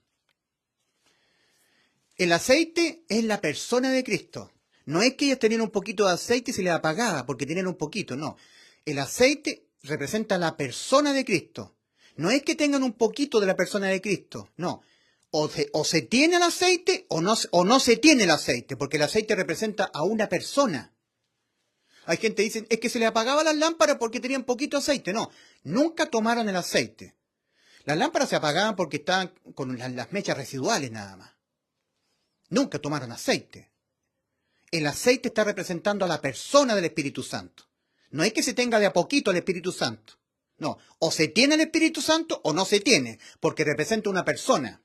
El aceite es la persona de Cristo. No es que ellas tenían un poquito de aceite y se les apagaba porque tenían un poquito, no. El aceite representa la persona de Cristo. No es que tengan un poquito de la persona de Cristo, no. O se tiene el aceite o no se tiene el aceite, porque el aceite representa a una persona. Hay gente que dice, es que se le apagaban las lámparas porque tenían poquito aceite. No, nunca tomaron el aceite. Las lámparas se apagaban porque estaban con las mechas residuales nada más. Nunca tomaron aceite. El aceite está representando a la persona del Espíritu Santo. No es que se tenga de a poquito el Espíritu Santo. No, o se tiene el Espíritu Santo o no se tiene, porque representa una persona.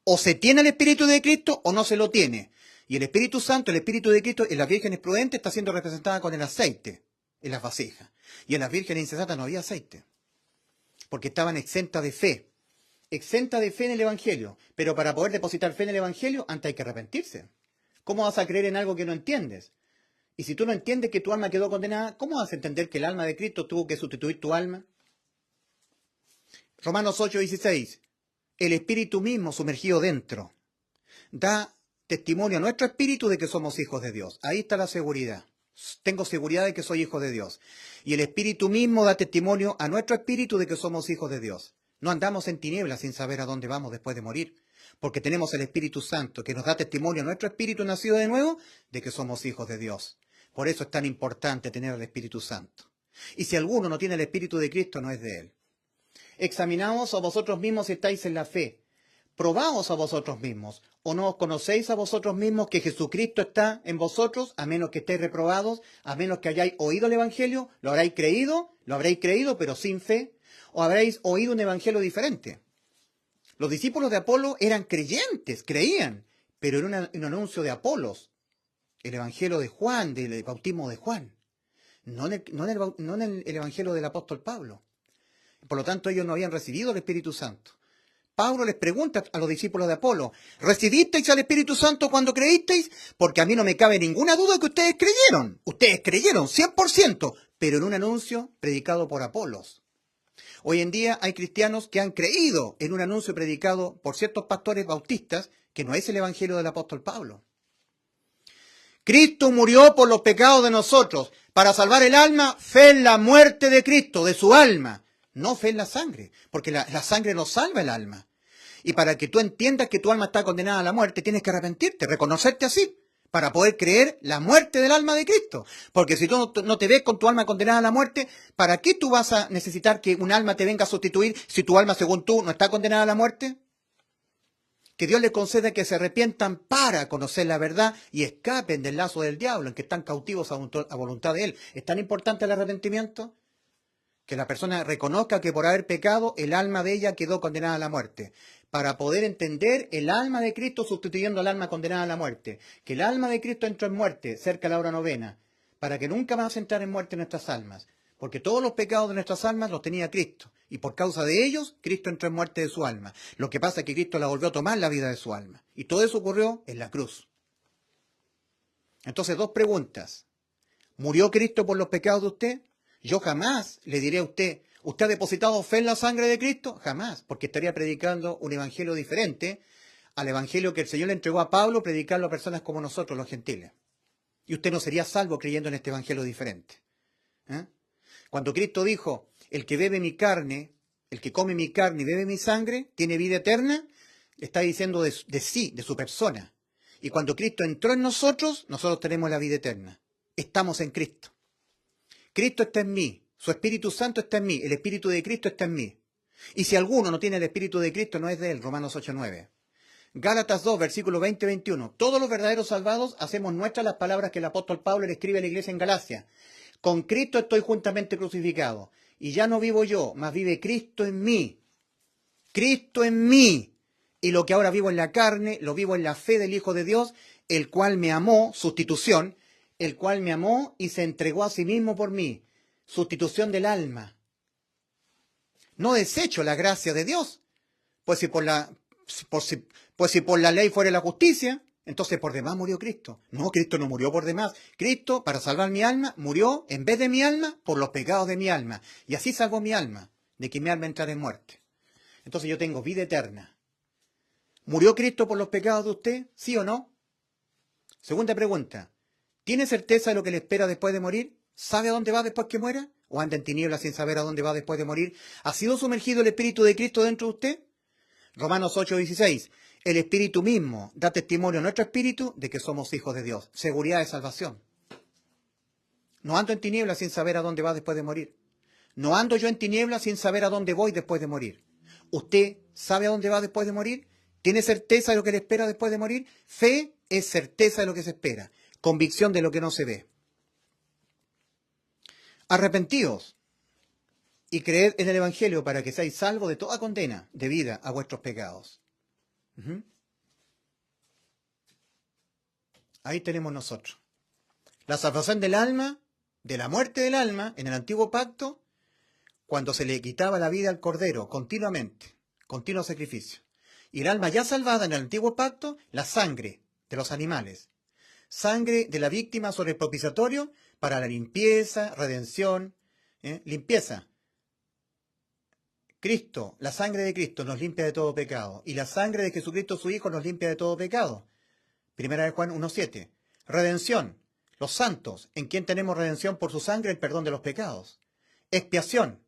O se tiene el Espíritu de Cristo o no se lo tiene. Y el Espíritu Santo, el Espíritu de Cristo en las vírgenes prudentes está siendo representada con el aceite en las vasijas. Y en las vírgenes insensatas no había aceite, porque estaban exentas de fe. Exenta de fe en el Evangelio. Pero para poder depositar fe en el Evangelio, antes hay que arrepentirse. ¿Cómo vas a creer en algo que no entiendes? Y si tú no entiendes que tu alma quedó condenada, ¿cómo vas a entender que el alma de Cristo tuvo que sustituir tu alma? Romanos 8:16. El Espíritu mismo sumergido dentro da testimonio a nuestro espíritu de que somos hijos de Dios. Ahí está la seguridad. Tengo seguridad de que soy hijo de Dios. Y el Espíritu mismo da testimonio a nuestro espíritu de que somos hijos de Dios. No andamos en tinieblas sin saber a dónde vamos después de morir, porque tenemos el Espíritu Santo que nos da testimonio a nuestro espíritu nacido de nuevo de que somos hijos de Dios. Por eso es tan importante tener el Espíritu Santo. Y si alguno no tiene el Espíritu de Cristo, no es de él. Examinaos a vosotros mismos si estáis en la fe. Probaos a vosotros mismos. ¿O no os conocéis a vosotros mismos que Jesucristo está en vosotros, a menos que estéis reprobados, a menos que hayáis oído el Evangelio? ¿Lo habréis creído, pero sin fe? ¿O habréis oído un Evangelio diferente? Los discípulos de Apolo eran creyentes, creían, pero era un anuncio de Apolos. El Evangelio de Juan, del bautismo de Juan, no en el Evangelio del apóstol Pablo. Por lo tanto, ellos no habían recibido el Espíritu Santo. Pablo les pregunta a los discípulos de Apolo, ¿recibisteis al Espíritu Santo cuando creísteis? Porque a mí no me cabe ninguna duda de que ustedes creyeron. Ustedes creyeron 100%, pero en un anuncio predicado por Apolos. Hoy en día hay cristianos que han creído en un anuncio predicado por ciertos pastores bautistas que no es el evangelio del apóstol Pablo. Cristo murió por los pecados de nosotros. Para salvar el alma, fe en la muerte de Cristo, de su alma. No fe en la sangre, porque la sangre no salva el alma. Y para que tú entiendas que tu alma está condenada a la muerte, tienes que arrepentirte, reconocerte así, para poder creer la muerte del alma de Cristo. Porque si tú no te ves con tu alma condenada a la muerte, ¿para qué tú vas a necesitar que un alma te venga a sustituir si tu alma, según tú, no está condenada a la muerte? Que Dios les conceda que se arrepientan para conocer la verdad y escapen del lazo del diablo en que están cautivos a voluntad de Él. ¿Es tan importante el arrepentimiento? Que la persona reconozca que por haber pecado, el alma de ella quedó condenada a la muerte. Para poder entender el alma de Cristo sustituyendo al alma condenada a la muerte. Que el alma de Cristo entró en muerte cerca de la hora novena. Para que nunca más entrar en muerte nuestras almas. Porque todos los pecados de nuestras almas los tenía Cristo. Y por causa de ellos, Cristo entró en muerte de su alma. Lo que pasa es que Cristo la volvió a tomar la vida de su alma. Y todo eso ocurrió en la cruz. Entonces, dos preguntas. ¿Murió Cristo por los pecados de usted? Yo jamás le diré a usted, ¿usted ha depositado fe en la sangre de Cristo? Jamás, porque estaría predicando un evangelio diferente al evangelio que el Señor le entregó a Pablo, predicarlo a personas como nosotros, los gentiles. Y usted no sería salvo creyendo en este evangelio diferente. ¿Eh? Cuando Cristo dijo, el que bebe mi carne, el que come mi carne y bebe mi sangre, tiene vida eterna, está diciendo de sí, de su persona. Y cuando Cristo entró en nosotros, nosotros tenemos la vida eterna. Estamos en Cristo. Cristo está en mí, su Espíritu Santo está en mí, el Espíritu de Cristo está en mí. Y si alguno no tiene el Espíritu de Cristo, no es de él, Romanos 8:9. Gálatas 2, versículo 20-21. Todos los verdaderos salvados hacemos nuestras las palabras que el apóstol Pablo le escribe a la iglesia en Galacia. Con Cristo estoy juntamente crucificado, y ya no vivo yo, mas vive Cristo en mí. Cristo en mí. Y lo que ahora vivo en la carne, lo vivo en la fe del Hijo de Dios, el cual me amó, sustitución, el cual me amó y se entregó a sí mismo por mí. Sustitución del alma. No desecho la gracia de Dios. Pues si por la ley fuera la justicia, entonces por demás murió Cristo. No, Cristo no murió por demás. Cristo, para salvar mi alma, murió en vez de mi alma por los pecados de mi alma. Y así salvó mi alma, de que mi alma entrara en muerte. Entonces yo tengo vida eterna. ¿Murió Cristo por los pecados de usted? ¿Sí o no? Segunda pregunta. ¿Tiene certeza de lo que le espera después de morir? ¿Sabe a dónde va después que muera? ¿O anda en tinieblas sin saber a dónde va después de morir? ¿Ha sido sumergido el Espíritu de Cristo dentro de usted? Romanos 8:16. El Espíritu mismo da testimonio a nuestro espíritu de que somos hijos de Dios. Seguridad de salvación. No ando en tinieblas sin saber a dónde va después de morir. No ando yo en tinieblas sin saber a dónde voy después de morir. ¿Usted sabe a dónde va después de morir? ¿Tiene certeza de lo que le espera después de morir? Fe es certeza de lo que se espera. Convicción de lo que no se ve. Arrepentíos y creed en el Evangelio para que seáis salvos de toda condena debida a vuestros pecados. Ahí tenemos nosotros. La salvación del alma, de la muerte del alma, en el antiguo pacto, cuando se le quitaba la vida al cordero continuamente, continuo sacrificio. Y el alma ya salvada en el antiguo pacto, la sangre de los animales. Sangre de la víctima sobre el propiciatorio para la limpieza, redención, limpieza. Cristo, la sangre de Cristo nos limpia de todo pecado. Y la sangre de Jesucristo su Hijo nos limpia de todo pecado. Primera de Juan 1:7. Redención. Los santos, en quien tenemos redención por su sangre, el perdón de los pecados. Expiación.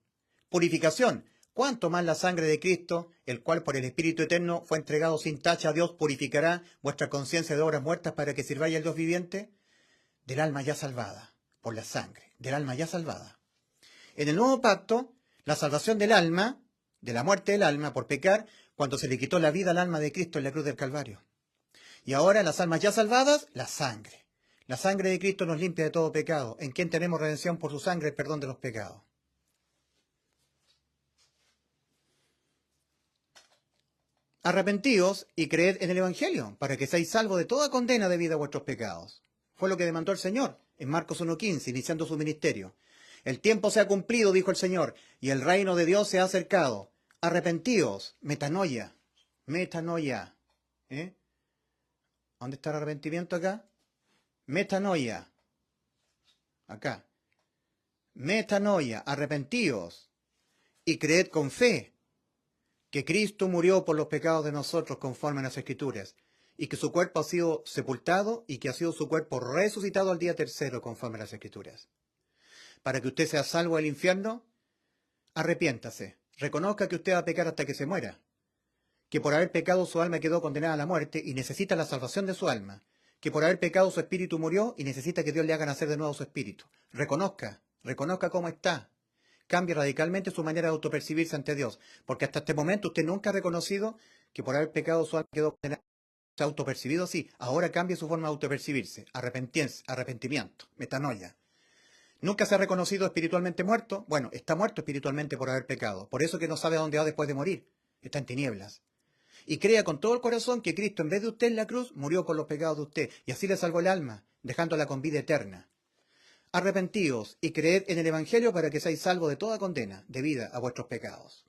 Purificación. ¿Cuánto más la sangre de Cristo, el cual por el Espíritu Eterno fue entregado sin tacha a Dios, purificará vuestra conciencia de obras muertas para que sirváis al Dios viviente? Del alma ya salvada, por la sangre, del alma ya salvada. En el nuevo pacto, la salvación del alma, de la muerte del alma por pecar, cuando se le quitó la vida al alma de Cristo en la cruz del Calvario. Y ahora las almas ya salvadas, la sangre. La sangre de Cristo nos limpia de todo pecado, en quien tenemos redención por su sangre, el perdón de los pecados. Arrepentíos y creed en el Evangelio, para que seáis salvos de toda condena debida a vuestros pecados. Fue lo que demandó el Señor en Marcos 1:15, iniciando su ministerio. El tiempo se ha cumplido, dijo el Señor, y el reino de Dios se ha acercado. Arrepentíos, metanoia, metanoia. ¿Dónde está el arrepentimiento acá? Metanoia. Acá. Metanoia, arrepentíos y creed con fe que Cristo murió por los pecados de nosotros conforme a las Escrituras, y que su cuerpo ha sido sepultado y que ha sido su cuerpo resucitado al día tercero conforme a las Escrituras. Para que usted sea salvo del infierno, arrepiéntase, reconozca que usted va a pecar hasta que se muera, que por haber pecado su alma quedó condenada a la muerte y necesita la salvación de su alma, que por haber pecado su espíritu murió y necesita que Dios le haga nacer de nuevo su espíritu. Reconozca cómo está. Cambie radicalmente su manera de autopercibirse ante Dios, porque hasta este momento usted nunca ha reconocido que por haber pecado su alma quedó condenada. Se ha autopercibido, sí, ahora cambie su forma de autopercibirse, arrepentimiento, metanoia. ¿Nunca se ha reconocido espiritualmente muerto? Bueno, está muerto espiritualmente por haber pecado, por eso que no sabe a dónde va después de morir, está en tinieblas. Y crea con todo el corazón que Cristo, en vez de usted en la cruz, murió por los pecados de usted, y así le salvó el alma, dejándola con vida eterna. Arrepentíos y creed en el Evangelio para que seáis salvos de toda condena, debida a vuestros pecados.